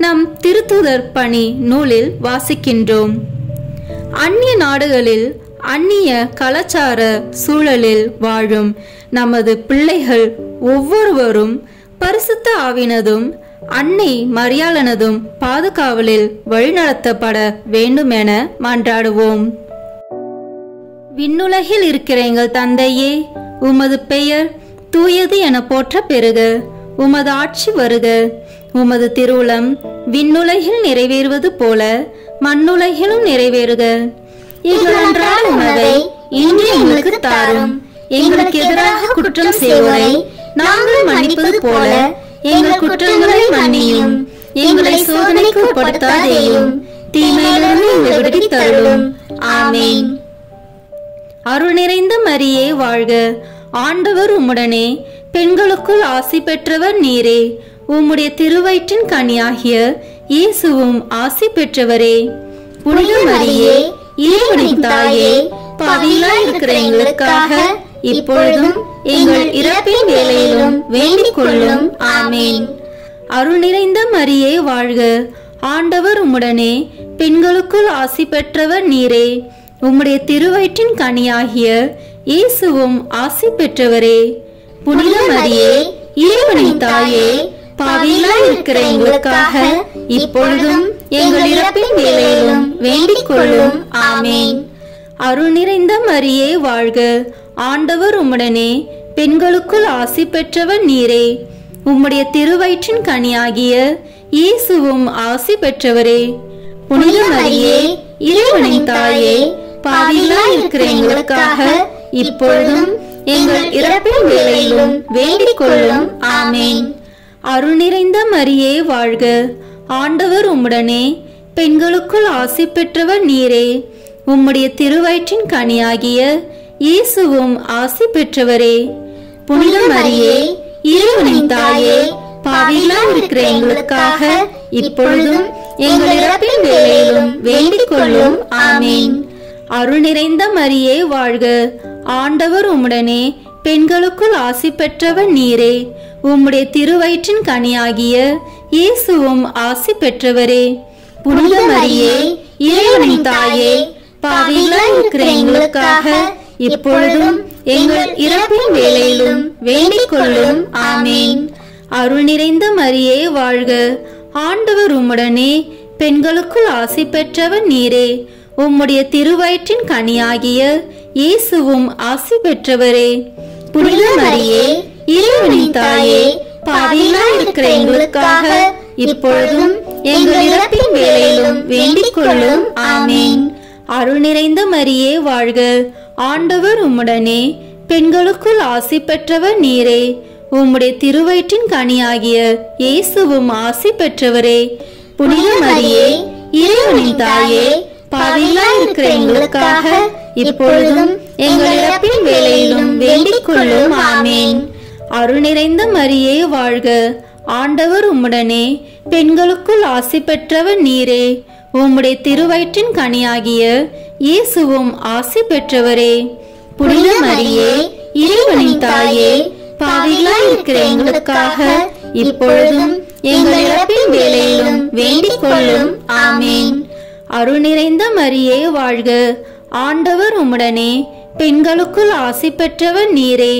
நம் திருத்தூதர் பணி நூலில் வாசிக்கின்றோம். அந்நிய நாடுகளில் அந்நிய கலாச்சார சூழலில் வாழும் நமது பிள்ளைகள் ஒவ்வொருவரும் பரிசுத்த ஆவினதும் அன்னை மரியாளனதும் பாதுகாவலில் வழிநடத்தப்பட வேண்டுமென மன்றாடுவோம். விண்ணுலகில் இருக்கிற எங்கள் தந்தையே, உமது பெயர் தூயது என போற்ற பெறுக. உமது ஆட்சி வருக. உமது திருவுளம் விண்ணுலகில் நிறைவேறுவது போல மண்ணுலகிலும் நிறைவேறுக. எங்கள் அன்றாட உணவை இன்று எங்களுக்கு தாரும். எங்களுக்கு எதிராக குற்றம் செய்வோரை நாங்கள் மன்னிப்பது போல எங்கள் குற்றங்களை மன்னியும். எங்களை சோதனைக்கு உட்படுத்தாதேயும், தீமையிலிருந்து எங்களை விடுவித்து அருளும். ஆமேன். அருள் நிறைந்த மரியே வாழ்க, ஆண்டவர் உம்முடனே, பெண்களுக்குள் ஆசி பெற்றவர் நீரே. உம்முடைய திருவயிற்றின் கனியாகிய இயேசுவும் ஆசி பெற்றவரே. புனித மரியே, இறைவனின் தாயே, பாவிகளாய் இருக்கிற எங்களுக்காக இப்பொழுதும் எங்கள் இறப்பின் வேளையிலும் வேண்டிக் கொள்ளும். ஆமேன். அருள் நிறைந்த மரியே வாழ்க, ஆண்டவர் உம்முடனே, பெண்களுக்குள் ஆசி பெற்றவர் நீரே. உம்முடைய திருவயிற்றின் கனியாகிய இயேசுவும் ஆசி பெற்றவரே. புனித மரியே, இறைவனின் தாயே, பாவிகளாய் இருக்கிற எங்களுக்காக இப்பொழுதும் எங்கள் இறப்பின் வேளையிலும் வேண்டிக் கொள்ளும். ஆமேன். அருள் நிறைந்த மரியே வாழ்க, ஆண்டவர் உம்முடனே, பெண்களுக்குள் ஆசி பெற்றவர் நீரே. உம்முடைய திருவயிற்றின் கனியாகிய இயேசுவும் ஆசி பெற்றவரே. புனித மரியே, இறைவனின் தாயே, பாவிகளாய் இருக்கிற எங்களுக்காக இப்பொழுதும் எங்கள் இறப்பின் வேளையிலும் வேண்டிக் கொள்ளும். ஆமேன். அருள் நிறைந்த மரியே வாழ்க, ஆண்டவர் உம்முடனே, பெண்களுக்குள் ஆசி பெற்றவர் நீரே. உம்முடைய திருவயிற்றின் கனியாகிய இயேசுவும் ஆசி பெற்றவரே. புனித மரியே, இறைவனின் தாயே, பாவிகளாய் இருக்கிற எங்களுக்காக இப்பொழுதும் எங்கள் இறப்பின் வேளையிலும் வேண்டிக் கொள்ளும். ஆமேன். அருள் நிறைந்த மரியே வாழ்க, ஆண்டவர் உம்முடனே, பெண்களுக்குள் ஆசி பெற்றவர் நீரே. உம்முடைய திருவயிற்றின் கனியாகிய இயேசுவும் ஆசி பெற்றவரே. புனித மரியே, இறைவனின் தாயே, பாவிகளாய் இருக்கிற எங்களுக்காக இப்பொழுதும் எங்கள் இறப்பின் வேளையிலும் வேண்டிக் கொள்ளும். ஆமேன். அருள் நிறைந்த மரியே வாழ்க, ஆண்டவர் உம்முடனே, பெண்களுக்குள் ஆசி பெற்றவர் நீரே. உம்முடைய திருவயிற்றின் கனியாகிய இயேசுவும் ஆசி பெற்றவரே. புனித மரியே, இறைவனின் தாயே, பாவிகளாய் இருக்கிற எங்களுக்காக இப்பொழுதும் எங்கள் இறப்பின் வேளையிலும் வேண்டிக் கொள்ளும். ஆமேன். அருள் நிறைந்த மரியே வாழ்க, ஆண்டவர் உம்முடனே, பெண்களுக்குள் ஆசி பெற்றவர் நீரே. உம்முடைய திருவயிற்றின் கனியாகிய இயேசுவும் ஆசி பெற்றவரே. புனித மரியே, இறைவனின் தாயே, பாவிகளாய் இருக்கிற எங்களுக்காக இப்பொழுதும் எங்கள் இறப்பின் வேளையிலும் வேண்டிக் கொள்ளும். ஆமேன். அருள் நிறைந்த மரியே வாழ்க, ஆண்டவர் உம்முடனே, பெண்களுக்குள் ஆசி பெற்றவர் நீரே. உம்முடைய திருவயிற்றின் கனியாகிய இயேசுவும் ஆசி பெற்றவரே. புனித மரியே, இறைவனின் தாயே, பாவிகளாய் இருக்கிற எங்களுக்காக இப்பொழுதும் எங்கள் இறப்பின் வேளையிலும் வேண்டிக் கொள்ளும். ஆமேன். அருள் நிறைந்த மரியே வாழ்க, ஆண்டவர் உம்முடனே, பெண்களுக்குள் ஆசி பெற்றவர் நீரே.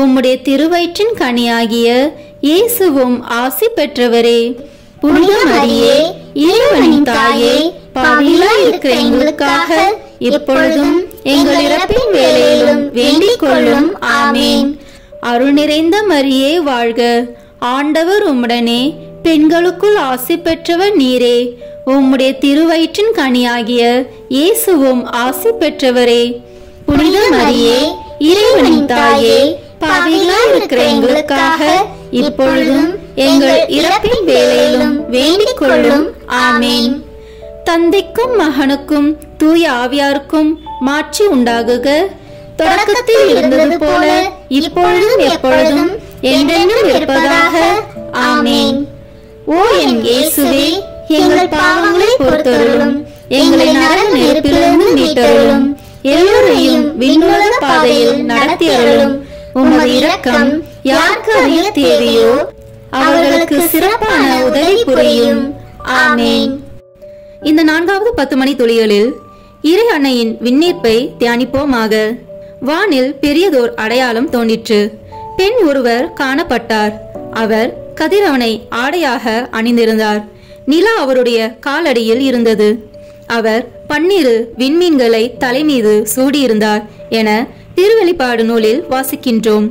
உம்முடைய திருவயிற்றின் கனியாகிய இயேசுவும் ஆசி பெற்றவரே. புனித மரியே, இறைவனின் தாயே, பாவிகளாய் இருக்கிற எங்களுக்காக இப்பொழுதும் எங்கள் இறப்பின் வேளையிலும் வேண்டிக் கொள்ளும். ஆமேன். அருள் நிறைந்த மரியே வாழ்க, ஆண்டவர் உம்முடனே, பெண்களுக்குள் ஆசி பெற்றவர் நீரே. உம்முடைய திருவயிற்றின் கனியாகிய இயேசுவும் ஆசி பெற்றவரே. புனித மரியே, இறைவனின் தாயே, பாவிகளாய் இருக்கிற எங்களுக்காக இப்பொழுதும் எங்கள் இறப்பின் வேளையிலும் வேண்டிக் கொள்ளும். ஆமேன். தந்தைக்கும் மகனுக்கும் தூய ஆவியாருக்கும் மாட்சி உண்டாகுக. தொடக்கத்தில் இருந்தது போல இப்பொழுதும் எப்பொழுதும் என்றென்றும் இருப்பதாக. ஆமேன். ஓ என் இயேசுவே, எங்கள் பாவங்களை பொறுத்தருளும், எங்களை நரக நெருப்பிலிருந்து மீட்டருளும், எல்லோரையும் விண்ணுலக பாதையில் நடத்தி அருளும். உமது இரக்கம் யாருக்கு அதிக தேவையோ அவர்களுக்கு சிறப்பான உதவி புரியும். ஆமேன். இந்த 4வது 10 மணி துளிகளில் இறை அன்னையின் விண்ணீர்ப்பை தியானிப்போமாக. வானில் பெரியதோர் அடையாளம் தோன்றிற்று. பெண் ஒருவர் காணப்பட்டார். அவர் கதிரவனை ஆடையாக அணிந்திருந்தார். நிலா அவருடைய காலடியில் இருந்தது. அவர் 12 விண்மீன்களை தலைமீது சூடியிருந்தார் என திருவெளிப்பாடு நூலில் வாசிக்கின்றோம்.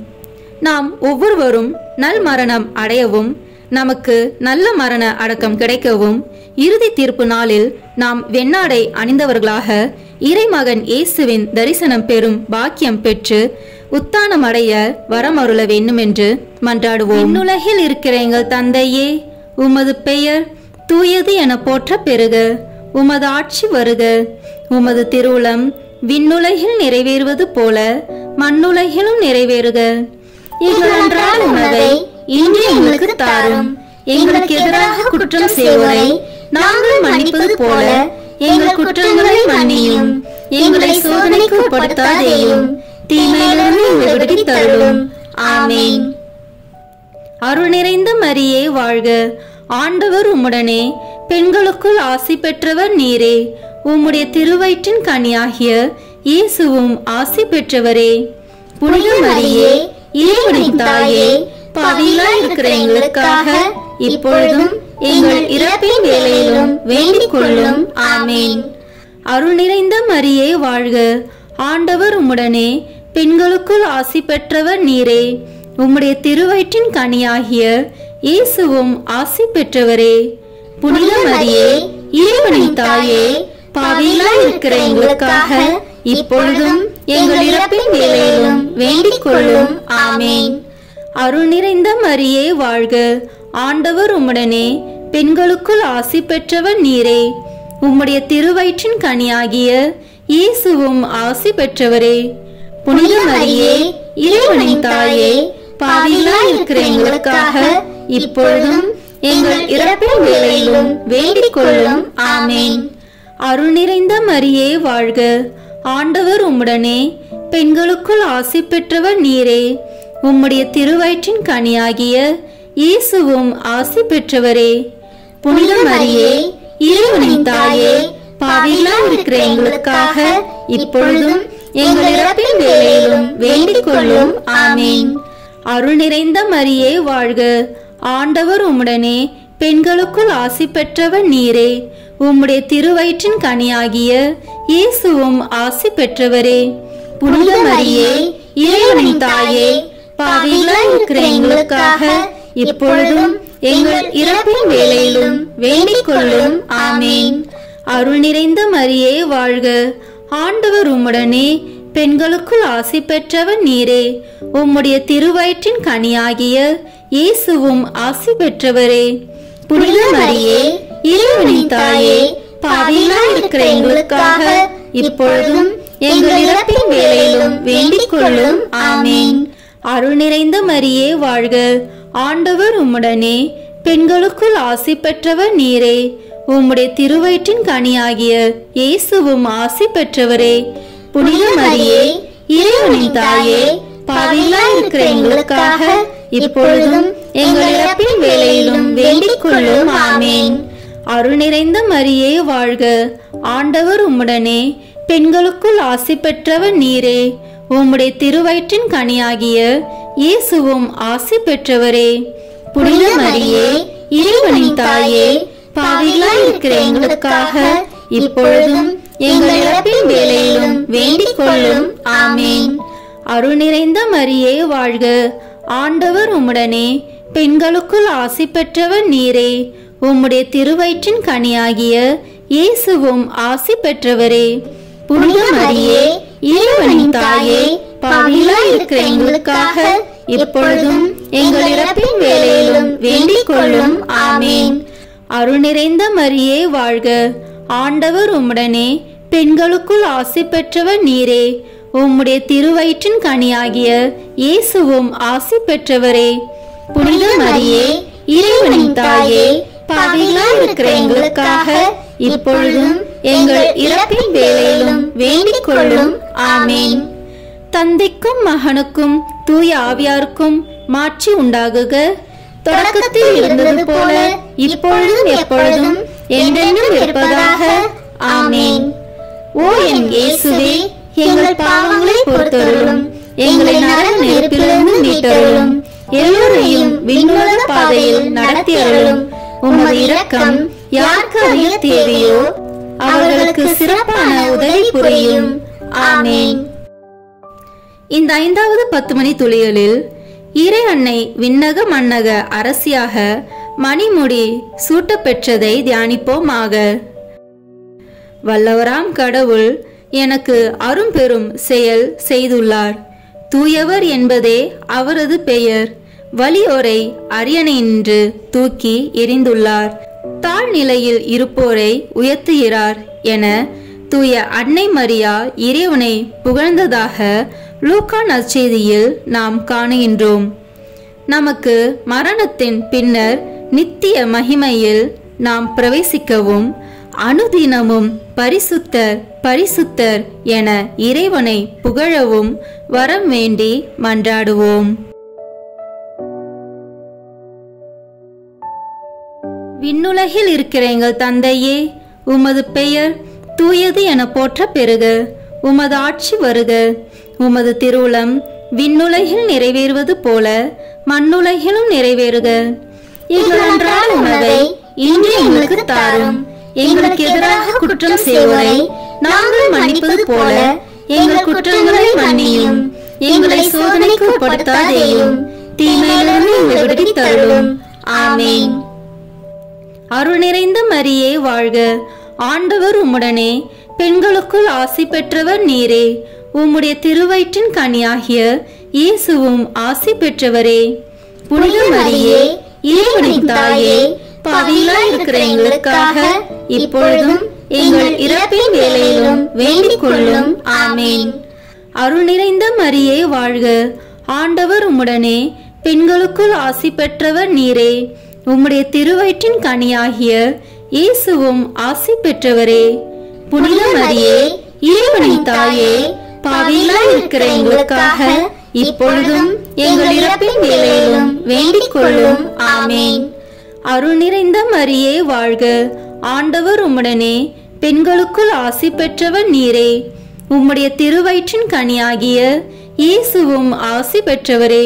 நாம் ஒவ்வொருவரும் நல் மரணம் அடையவும், நமக்கு நல்ல மரண அடக்கம் கிடைக்கவும், இறுதி தீர்ப்பு நாளில் நாம் வெண்ணாடை அணிந்தவர்களாக இறைமகன் இயேசுவின் தரிசனம் பெறும் பாக்கியம் பெற்று உத்தானம் அடைய வரமருள வேண்டும் என்று மன்றாடுவோம். விண்ணுலகில் இருக்கிற எங்கள் தந்தையே, உமது பெயர் தூயது என போற்ற பெறுக. உமது ஆட்சி வருக. உமது திருவுளம் விண்ணுலகில் நிறைவேறுவது போல மண்ணுலகிலும் நிறைவேறுக. எங்கள் அன்றாட உணவை இன்று எங்களுக்கு தாரும். எங்களுக்கு எதிராக குற்றம் செய்வோரை நாங்கள் மன்னிப்பது போல எங்கள் குற்றங்களை மன்னியும். எங்களை சோதனைக்கு உட்படுத்தாதேயும், தீமையிலிருந்து எங்களை விடுவித்து அருளும். ஆமேன். அருள் நிறைந்த மரியே வாழ்க, ஆண்டவர் உம்முடனே, பெண்களுக்குள் ஆசி பெற்றவர் நீரே. உம்முடைய திருவயிற்றின் கனியாகிய இயேசுவும் ஆசி பெற்றவரே. புனித மரியே, இறைவனின் தாயே, பாவிகளாய் இருக்கிற எங்களுக்காக இப்பொழுதும் எங்கள் இறப்பின் வேளையிலும் வேண்டிக் கொள்ளும். ஆமேன். அருள் நிறைந்த மரியே வாழ்க, ஆண்டவர் உம்முடனே, பெண்களுக்குள் ஆசி பெற்றவர் நீரே. உம்முடைய திருவயிற்றின் கனியாகிய இயேசுவும் ஆசி பெற்றவரே. புனித மரியே, இறைவனின் தாயே, பாவிகளாய் இருக்கிற எங்களுக்காக இப்பொழுதும் எங்கள் இறப்பின் வேளையிலும் வேண்டிக் கொள்ளும். ஆமேன். அருள் நிறைந்த மரியே வாழ்க, ஆண்டவர் உம்முடனே, பெண்களுக்குள் ஆசி பெற்றவர் நீரே. உம்முடைய திருவயிற்றின் கனியாகிய இயேசுவும் ஆசி பெற்றவரே. புனித மரியே, இறைவனின் தாயே, பாவிகளாய் இருக்கிற எங்களுக்காக இப்பொழுதும் எங்கள் இறப்பின் வேளையிலும் வேண்டிக் கொள்ளும். ஆமேன். அருள் நிறைந்த மரியே வாழ்க, ஆண்டவர் உம்முடனே, பெண்களுக்குள் ஆசி பெற்றவர் நீரே. உம்முடைய திருவயிற்றின் கனியாகிய இயேசுவும் ஆசி பெற்றவரே. புனித மரியே, இறைவனின் தாயே, பாவிகளாய் இருக்கிற எங்களுக்காக இப்பொழுதும் எங்கள் இறப்பின் வேளையிலும் வேண்டிக் கொள்ளும். ஆமேன். அருள் நிறைந்த மரியே வாழ்க, ஆண்டவர் உம்முடனே, பெண்களுக்குள் ஆசி பெற்றவர் நீரே. உம்முடைய திருவயிற்றின் கனியாகிய இயேசுவும் ஆசி பெற்றவரே. புனித மரியே, இறைவனின் தாயே, பாவிகளாய் இருக்கிற எங்களுக்காக இப்பொழுதும் எங்கள் இறப்பின் வேளையிலும் வேண்டிக் கொள்ளும். ஆமேன். அருள் நிறைந்த மரியே வாழ்க, ஆண்டவர் உம்முடனே, பெண்களுக்குள் ஆசி பெற்றவர் நீரே. உம்முடைய திருவயிற்றின் கனியாகிய இயேசுவும் ஆசி பெற்றவரே. புனித மரியே, இறைவனின் தாயே, பாவிகளாய் இருக்கிற எங்களுக்காக இப்பொழுதும் எங்கள் இறப்பின் வேளையிலும் வேண்டிக் கொள்ளும். ஆமேன். அருள் நிறைந்த மரியே வாழ்க, ஆண்டவர் உம்முடனே, பெண்களுக்குள் ஆசி பெற்றவர் நீரே. உம்முடைய திருவயிற்றின் கனியாகிய இயேசுவும் ஆசி பெற்றவரே. புனித மரியே, இறைவனின் தாயே, பாவிகளாய் இருக்கிற எங்களுக்காக இப்பொழுதும் எங்கள் இறப்பின் வேளையிலும் வேண்டிக் கொள்ளும். ஆமேன். அருள் நிறைந்த மரியே வாழ்க, ஆண்டவர் உம்முடனே, பெண்களுக்குள் ஆசி பெற்றவர் நீரே. உம்முடைய திருவயிற்றின் கனியாகிய இயேசுவும் ஆசி பெற்றவரே. புனித மரியே, இறைவனின் தாயே, பாவிகளாய் இருக்கிற எங்களுக்காக இப்பொழுதும் எங்கள் இறப்பின் வேளையிலும் வேண்டிக் கொள்ளும். ஆமேன். அருள் நிறைந்த மரியே வாழ்க, ஆண்டவர் உம்முடனே, பெண்களுக்குள் ஆசி பெற்றவர் நீரே. உம்முடைய திருவயிற்றின் கனியாகிய இயேசுவும் ஆசி பெற்றவரே. புனித மரியே, இறைவனின் தாயே, பாவிகளாய் இருக்கிற எங்களுக்காக இப்பொழுதும் எங்கள் இறப்பின் வேளையிலும் வேண்டிக் கொள்ளும். ஆமேன். அருள் நிறைந்த மரியே வாழ்க, ஆண்டவர் உம்முடனே, பெண்களுக்குள் ஆசி பெற்றவர் நீரே. உம்முடைய திருவயிற்றின் கனியாகிய இயேசுவும் ஆசி பெற்றவரே. புனித மரியே, இறைவனின் தாயே, பாவிகளாய் இருக்கிற எங்களுக்காக இப்பொழுதும் எங்கள் இறப்பின் வேளையிலும் வேண்டிக் கொள்ளும். ஆமேன். தந்தைக்கும் மகனுக்கும் தூய ஆவியாருக்கும் மாட்சி உண்டாகுக. தொடக்கத்தில் இருந்தது போல இப்பொழுதும் எப்பொழுதும் என்றென்றும் இருப்பதாக. ஆமேன். ஓ என் இயேசுவே, எங்கள் பாவங்களை பொறுத்தருளும், எங்களை நரக நெருப்பிலிருந்து மீட்டருளும், எல்லோரையும் விண்ணுலக பாதையில் நடத்தி அருளும். உமது இரக்கம் யாருக்கு அதிக தேவையோ அவர்களுக்கு சிறப்பான உதவி புரியும். ஆமேன். இந்த 5வது 10 மணி துளிகளில் இறை அன்னை விண்ணக மன்னக அரசியாக மணிமுடி சூட்ட பெற்றதை தியானிப்போமாக. வல்லவராம் கடவுள் எனக்கு அரும்பெரும் செயல் செய்துள்ளார். தூயவர் என்பதே அவரது பெயர். வலியோரை அரியணையின்று தூக்கி எறிந்துள்ளார். தாழ்நிலையில் இருப்போரை உயர்த்துகிறார் என தூய அன்னை மரியா இறைவனை புகழ்ந்ததாக லூக்கா நற்செய்தியில் நாம் காணுகின்றோம். நமக்கு மரணத்தின் பின்னர் நித்திய மகிமையில் நாம் பிரவேசிக்கவும் அனுதினமும் பரிசுத்தர் பரிசுத்தர் என இறைவனை புகழவும் வரம் வேண்டி மன்றாடுவோம். விண்ணுலகில் இருக்கிற எங்கள் தந்தையே, உமது பெயர் தூயது என போற்ற பெறுக. உமது ஆட்சி வருக. உமது திருவுளம் விண்ணுலகில் நிறைவேறுவது போல மண்ணுலகிலும் நிறைவேறுக. எங்கள் அன்றாட உணவை இன்று எங்களுக்கு தாரும். எங்களுக்கு எதிராக குற்றம் செய்வோரை நாங்கள் மன்னிப்பது போல எங்கள் குற்றங்களை மன்னியும். எங்களை சோதனைக்கு உட்படுத்தாதேயும், தீமையிலிருந்து எங்களை விடுவித்தருளும். ஆமென். அருள் நிறைந்த மரியே வாழ்க. ஆண்டவர் உம்முடனே, பெண்களுக்குள் ஆசி பெற்றவர் நீரே. உம்முடைய திருவயிற்றின் கனியாகிய இயேசுவும் ஆசி பெற்றவரே. புனித மரியே, இறைவனின் தாயே, பாவிகளாய் இருக்கிற எங்களுக்காக இப்பொழுதும் எங்கள் இறப்பின் வேளையிலும் வேண்டிக் கொள்ளும். ஆமென். அருள் நிறைந்த மரியே வாழ்க. ஆண்டவர் உம்முடனே, பெண்களுக்குள் ஆசி பெற்றவர் நீரே. உம்முடைய திருவயிற்றின் கனியாகிய இயேசுவும் ஆசி பெற்றவரே. புனித மரியே, இறைவனின் தாயே, பாவிகளாய் இருக்கிற எங்களுக்காக இப்பொழுதும் எங்கள் இறப்பின் வேளையிலும் வேண்டிக் கொள்ளும். ஆமென். அருள் நிறைந்த மரியே வாழ்க. ஆண்டவர் உம்முடனே, பெண்களுக்குள் ஆசி பெற்றவர் நீரே. உம்முடைய திருவயிற்றின் கனியாகிய இயேசுவும் ஆசி பெற்றவரே.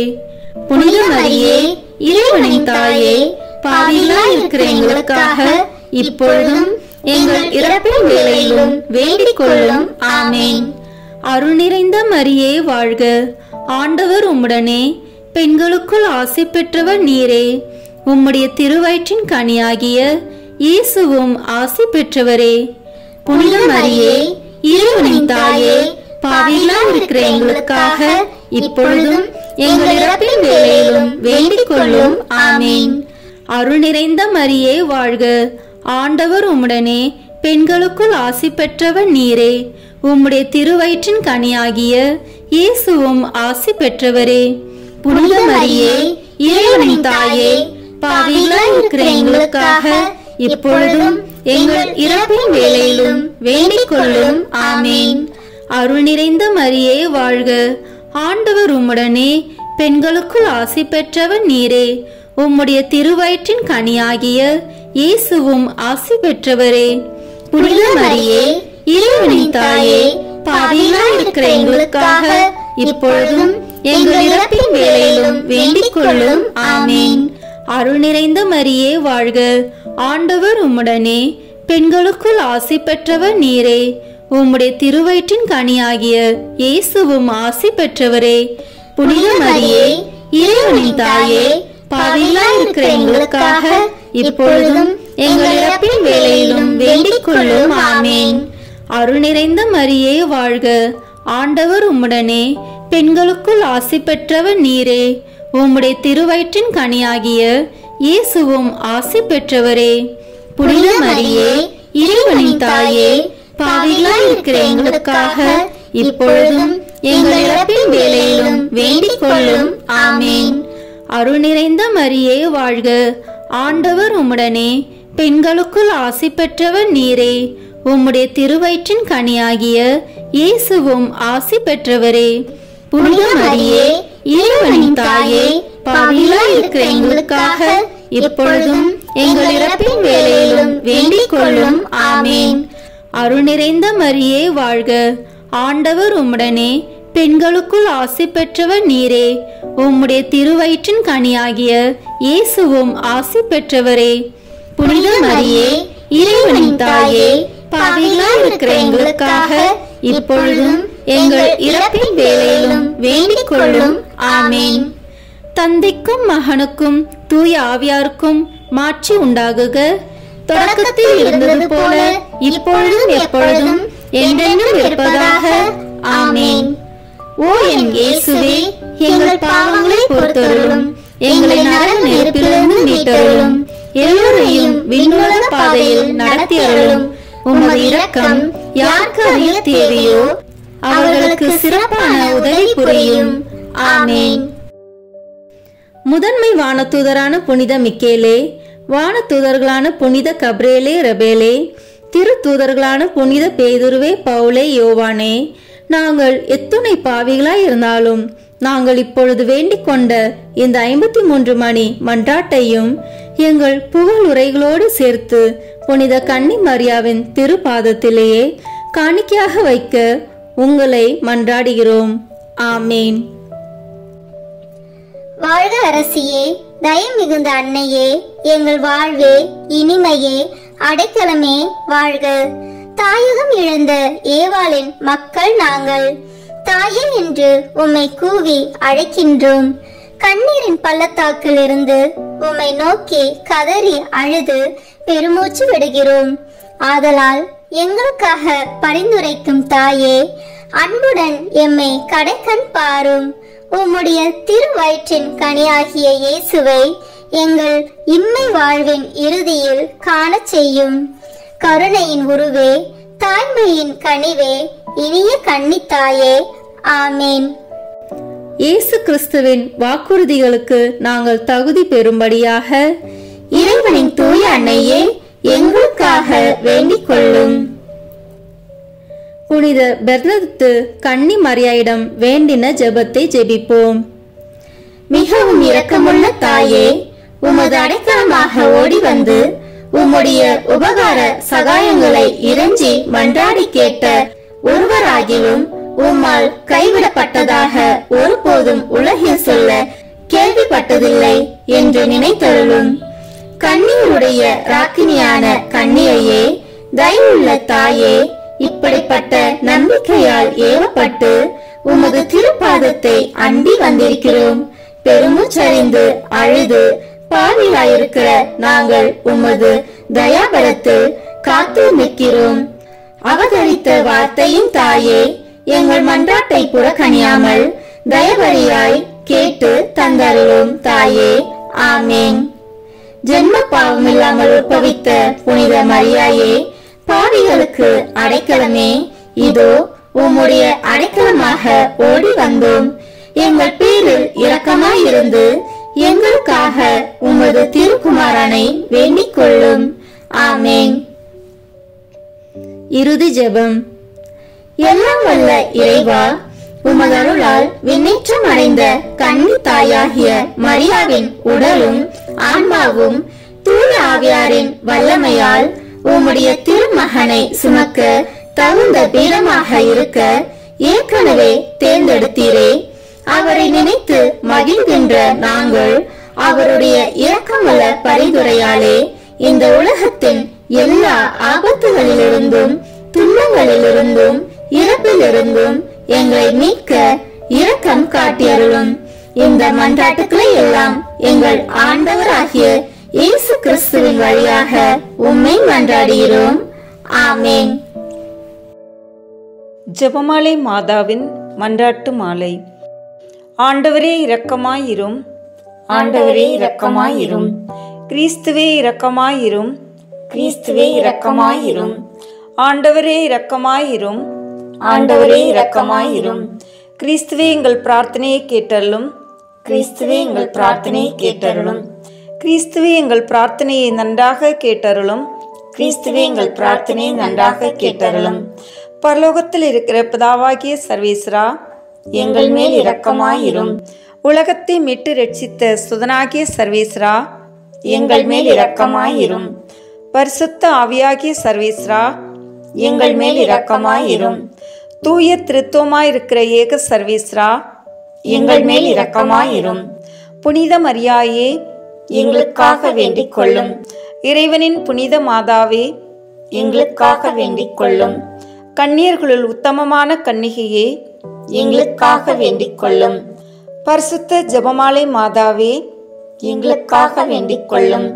புனித மரியே, இறைவனின் தாயே, பாவிகளாய் இருக்கிற எங்களுக்காக இப்பொழுதும் எங்கள் இறப்பின் வேளையிலும் வேண்டிக் கொள்ளும். ஆமென். அருள் நிறைந்த மரியே வாழ்க. ஆண்டவர் உம்முடனே, பெண்களுக்குள் ஆசி பெற்றவர் நீரே. உம்முடைய திருவயிற்றின் கனியாகிய இயேசுவும் ஆசி பெற்றவரே. புனித மரியே, இறைவனின் தாயே, பாவிகளாய் இருக்கிற எங்களுக்காக இப்பொழுதும் எங்கள் இறப்பின் வேளையிலும் வேண்டிக் கொள்ளும். ஆமென். அருள் நிறைந்த மரியே வாழ்க. ஆண்டவர் உம்முடனே, பெண்களுக்குள் ஆசி பெற்றவர் நீரே. உம்முடைய திருவயிற்றின் கனியாகிய இயேசுவும் ஆசி பெற்றவரே. புனித மரியே, இறைவனின் தாயே, பாவிகளாய் இருக்கிற எங்களுக்காக இப்பொழுதும் எங்கள் இறப்பின் வேளையிலும் வேண்டிக் கொள்ளும். ஆமென். அருள் நிறைந்த மரியே வாழ்க. ஆண்டவர் உம்முடனே, பெண்களுக்குள் ஆசி பெற்றவர் நீரே. உம்முடைய திருவயிற்றின் கனியாகிய இயேசுவும் ஆசி பெற்றவரே. புனித மரியே, இறைவனின் தாயே, பாவிகளாய் இருக்கிற எங்களுக்காக இப்பொழுதும் எங்கள் இறப்பின் வேளையிலும் வேண்டிக் கொள்ளும். ஆமென். அருள் நிறைந்த மரியே வாழ்க. ஆண்டவர் உம்முடனே, பெண்களுக்குள் ஆசி பெற்றவர் நீரே. உம்முடைய திருவயிற்றின் கனியாகிய இயேசுவும் ஆசி பெற்றவரே. புனித மரியே, இறைவனின் தாயே, பாவிகளாய் இருக்கிற எங்களுக்காக இப்பொழுதும் எங்கள் இறப்பின் வேளையிலும் வேண்டிக் கொள்ளும். ஆமென். அருள் நிறைந்த மரியே வாழ்க. ஆண்டவர் உம்முடனே, பெண்களுக்குள் ஆசி பெற்றவர் நீரே. உம்முடைய திருவயிற்றின் கனியாகிய இயேசுவும் ஆசி பெற்றவரே. புனித மரியே, இறைவனின் தாயே, பாவிகளாய் இருக்கிற எங்களுக்காக இப்பொழுதும் எங்கள் இறப்பின் வேளையிலும் வேண்டிக் கொள்ளும். ஆமென். அருள் நிறைந்த மரியே வாழ்க. ஆண்டவர் உம்முடனே, பெண்களுக்குள் ஆசி பெற்றவர் நீரே. உம்முடைய திருவயிற்றின் கனியாகிய இயேசுவும் ஆசி பெற்றவரே. புனித மரியே, இறைவனின் தாயே, பாவிகளாய் இருக்கிற எங்களுக்காக இப்பொழுதும் எங்கள் இறப்பின் வேளையிலும் வேண்டிக் கொள்ளும். ஆமென். அருள் நிறைந்த மரியே வாழ்க. ஆண்டவர் உம்முடனே, பெண்களுக்குள் ஆசி பெற்றவர் நீரே. உம்முடைய திருவயிற்றின் கனியாகிய இயேசுவும் ஆசி பெற்றவரே. புனித மரியே, இறைவனின் தாயே, பாவிகளாய் இருக்கிற எங்களுக்காக இப்பொழுதும் எங்கள் இறப்பின் வேளையிலும் வேண்டிக் கொள்ளும். ஆமென். தந்தைக்கும் மகனுக்கும் தூய ஆவியாருக்கும் மாட்சி உண்டாகுக. தொடக்கத்தில் இருந்தது போல இப்பொழுதும் எப்பொழுதும் என்றென்றும் இருப்பதாக. ஆமென். ஓ என் இயேசுவே, எங்கள் பாவங்களை பொறுத்தருளும். எங்களை நரக நெருப்பிலிருந்து மீட்டருளும். எல்லோரையும் விண்ணுலக பாதையில் நடத்தி அருளும். உமது இரக்கம் யாருக்கு அதிக தேவையோ அவர்களுக்கு சிறப்பான உதவி புரியும். ஆமென். முதன்மை வானதூதரான புனித மிக்கேலே, வானதூதர்களான புனித கப்ரேலே ரபேலே, திருத்தூதர்களான புனித பேதுருவே பவுலே யோவானே, நாங்கள் எத்துணை பாவிகளாய் இருந்தாலும் நாங்கள் இப்பொழுது வேண்டிக் கொண்ட இந்த 53 மணி மன்றாட்டையும் எங்கள் புகழ் உரைகளோடு சேர்த்து புனித கன்னி மரியாவின் திருப்பாதத்திலேயே காணிக்கையாக வைக்க உங்களை மன்றாடுகிறோம். ஆமேன். வாழ்க அரசியே, தயை மிகுந்த அன்னையே, எங்கள் வாழ்வே, இனிமையே, அடைக்கலமே வாழ்க. தாயகம் இழந்த ஏவாளின் மக்கள் நாங்கள். தாயே என்று உம்மை கூவி அழைக்கின்றோம். கண்ணீரின் பள்ளத்தாக்கில் இருந்து உம்மை நோக்கி கதறி அழுது பெருமூச்சு விடுகிறோம். ஆதலால் எங்களுக்காக பரிந்துரைக்கும் தாயே, அன்புடன் எம்மை கடைக்கண் பாரும். உம்முடைய திருவயிற்றின் கனியாகிய இயேசுவை எங்கள் இம்மை வாழ்வின் இறுதியில் காணச் செய்யும். கருணையின் உருவே, தாய்மையின் கனிவே, இனிய கன்னித்தாயே, ஆமேன். இயேசு கிறிஸ்துவின் வாக்குறுதிகளுக்கு நாங்கள் தகுதி பெறும்படியாக இறைவனின் தூய அன்னையே, எங்களுக்காக வேண்டிக் கொள்ளும். புனித பெர்னத்து கன்னி மரியாயிடம் வேண்டின ஜெபத்தை ஜெபிப்போம். மிகவும் இரக்கமுள்ள தாயே, உமது அடைக்கலமாக ஓடி வந்து உம்முடைய உபகார சகாயங்களை இறைஞ்சி மன்றாடி கேட்ட ஒருவராகிலும் உம்மால் கைவிடப்பட்டதாக ஒருபோதும் உலகில் சொல்ல கேள்விப்பட்டதில்லை என்று நினைத்தருளும். கன்னியருடைய ராக்கினியான கன்னியையே, தயவுள்ள தாயே, இப்படிப்பட்ட நம்பிக்கையால் ஏவப்பட்டு உமது திருப்பாதத்தை அண்டி வந்திருக்கிறோம். பெருமூச்சறிந்து அழுது பாவிலாயிருக்கிற நாங்கள் உமது தயாபரத்தில் காத்து நிற்கிறோம். அவதரித்த வார்த்தையும் தாயே, எங்கள் மன்றாட்டை புறக்கணியாமல் தயவரியாய் கேட்டு தந்தருளும் தாயே, ஆமேன். ஜென்ம பாவமில்லாமல் உற்பவித்த புனித மரியாயே, பாவிகளுக்கு அடைக்கலமே, இதோ உம்முடைய அடைக்கலமாக ஓடி வந்தோம். எங்கள் பேரில் இரக்கமாயிருந்து எங்களுக்காக உமது திருக்குமாரனை வேண்டிக் கொள்ளும். ஆமேன். இறுதி ஜெபம். எல்லாம் வல்ல இறைவா, உமது அருளால் விண்ணேற்றம் அடைந்த கன்னி தாயாகிய மரியாவின் உடலும் ஆன்மாவும் தூய ஆவியாரின் வல்லமையால் உம்முடைய திருமகனை சுமக்க தகுந்த பீடமாக இருக்க ஏற்கனவே தேர்ந்தெடுத்தீரே. அவரை நினைத்து மகிழ்கின்ற நாங்கள் அவருடைய இரக்கமுள்ள பரிந்துரையாலே இந்த உலகத்தின் எல்லா ஆபத்துகளிலிருந்தும் துன்பங்களிலிருந்தும் இறப்பிலிருந்தும் எங்களை மீட்க இரக்கம் காட்டியருளும். இந்த மன்றாட்டுக்களை எல்லாம் எங்கள் ஆண்டவராகிய இயேசு கிறிஸ்துவின் வழியாக உம்மை மன்றாடுகிறோம். ஆமேன். ஜெபமாலை மாதாவின் மன்றாட்டு மாலை. ஆண்டவரே இரக்கமாயிரும், ஆண்டவரே இரக்கமாயிரும், கிறிஸ்துவே இரக்கமாயிரும், கிறிஸ்துவே இரக்கமாயிரும், ஆண்டவரே இரக்கமாயிரும், ஆண்டவரே இரக்கமாயிரும், கிறிஸ்துவே எங்கள் பிரார்த்தனையை கேட்டருளும், கிறிஸ்துவே எங்கள் பிரார்த்தனையை கேட்டருளும், கிறிஸ்துவே எங்கள் பிரார்த்தனையை நன்றாக கேட்டருளும், கிறிஸ்துவே எங்கள் பிரார்த்தனையை நன்றாக கேட்டருளும். பரலோகத்தில் இருக்கிற பிதாவாகிய சர்வேஸ்வரா, எங்கள் மேல் இரக்கமாயிரும். உலகத்தை மீட்டு ரட்சித்த சுதனாகிய சர்வேஸ்வரா, எங்கள் மேல் இரக்கமாயிரும். பரிசுத்த ஆவியாகிய சர்வேஸ்வரா, எங்கள் மேல் இரக்கமாயிரும். தூய திருத்துவமாயிருக்கிற ஏக சர்வேஸ்வரா, எங்கள் மேல் இரக்கமாயிரும். புனித மரியாயே, எங்களுக்காக வேண்டிக் கொள்ளும். இறைவனின் புனித மாதாவே, எங்களுக்காக வேண்டிக் கொள்ளும். கன்னியர்களுள் உத்தமமான கன்னிகையே, எங்களுக்காக வேண்டிக் கொள்ளும். பரிசுத்த ஜெபமாலை மாதாவே, எங்களுக்காக வேண்டிக் கொள்ளும்.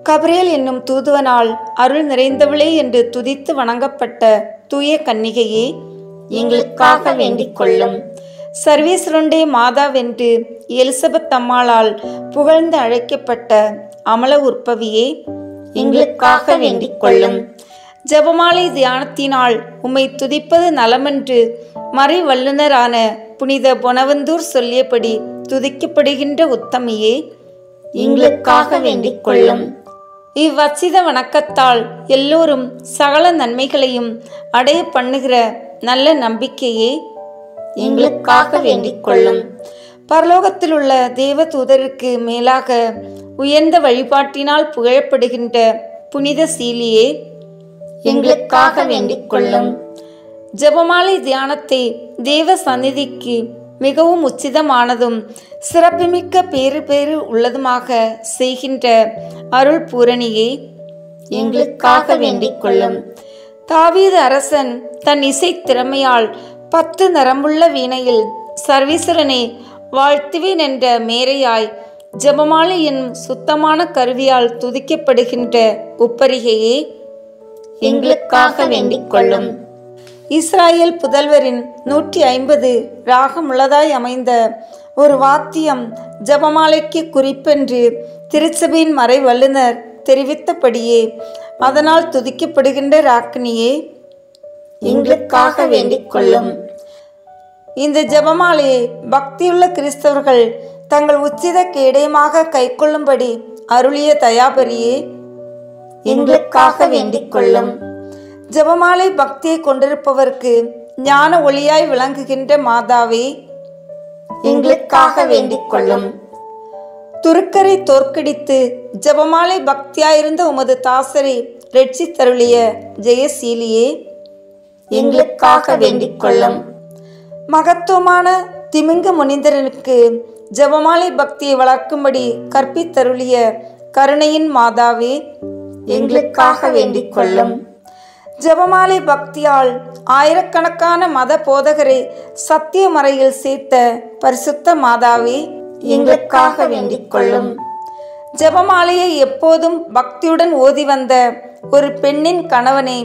கபிரேல் என்னும் தூதுவனால் அருள் நிறைந்தவளே என்று துதித்து வணங்கப்பட்ட தூய கன்னிகையே, எங்களுக்காக வேண்டிக் கொள்ளும். சர்வேஸ்வரனுடைய மாதாவென்று எலிசபெத் அம்மாளால் புகழ்ந்து அழைக்கப்பட்ட அமல உற்பவியே, எங்களுக்காக வேண்டிக் கொள்ளும். ஜெபமாலை தியானத்தினால் உம்மை துதிப்பது நலமென்று மறை வல்லுனரான புனித பொனவந்தூர் சொல்லியபடி துதிக்கப்படுகின்ற உத்தமியே, எங்களுக்காக வேண்டிக் கொள்ளும். இவ்வச்சித வணக்கத்தால் எல்லோரும் சகல நன்மைகளையும் அடைய பண்ணுகிற நல்ல நம்பிக்கையே, எங்களுக்காக வேண்டிக் கொள்ளும். பரலோகத்தில் உள்ள தேவ தூதருக்கு மேலாக உயர்ந்த வழிபாட்டினால் புகழப்படுகின்ற புனித சீலியே, எங்களுக்காக வேண்டிக் கொள்ளும். ஜெபமாலை தியானத்தை தேவ சந்நிதிக்கு மிகவும் உச்சிதமானதும் சிறப்புமிக்க பேறு உள்ளதுமாக செய்கின்ற அருள் பூரணியே எங்களுக்காக வேண்டிக் கொள்ளும். தாவீது அரசன் தன் இசை திறமையால் 10 நரம்புள்ள வீணையில் சர்வீஸ்வரனை வாழ்த்துவேன் என்ற மேரையாய் ஜெபமாலை என்னும் சுத்தமான கருவியால் துதிக்கப்படுகின்ற உப்பரிகையே எங்களுக்காக வேண்டிக் கொள்ளும். இஸ்ராயேல் புதல்வரின் 150 ராகமுள்ளதாய் அமைந்த ஒரு வாத்தியம் ஜெபமாலைக்கு குறிப்பென்று திருச்சபையின் மறை வல்லுனர் தெரிவித்தபடியே அதனால் துதிக்கப்படுகின்ற ராக்கினியே எங்களுக்காக வேண்டிக் கொள்ளும். இந்த ஜெபமாலையை பக்தியுள்ள கிறிஸ்தவர்கள் தங்கள் உச்சித கேடயமாக கைக்கொள்ளும்படி அருளிய தயாபரியே எங்களுக்காக வேண்டிக் கொள்ளும். ஜெபமாலை பக்தியை கொண்டிருப்பவருக்கு ஞான ஒளியாய் விளங்குகின்ற மாதாவே எங்களுக்காக வேண்டிக் கொள்ளும். துருக்கரை தோற்கடித்து ஜெபமாலை பக்தியாயிருந்த உமது தாசரை ரட்சித்தருளிய ஜெயசீலியே எங்களுக்காக வேண்டிக் கொள்ளும். மகத்துவமான திமிங்க முனிந்தரனுக்கு ஜெபமாலை பக்தியை வளர்க்கும்படி கற்பித்தருளிய கருணையின் மாதாவே எங்களுக்காக வேண்டிக் கொள்ளும். ஜெபமாலை பக்தியால் ஆயிரக்கணக்கான மத போதகரை சத்திய மறையில் சேர்த்த பரிசுத்த மாதாவே எங்களுக்காக வேண்டிக் கொள்ளும். ஜெபமாலையை எப்போதும் பக்தியுடன் ஓதி வந்த ஒரு பெண்ணின் கணவனை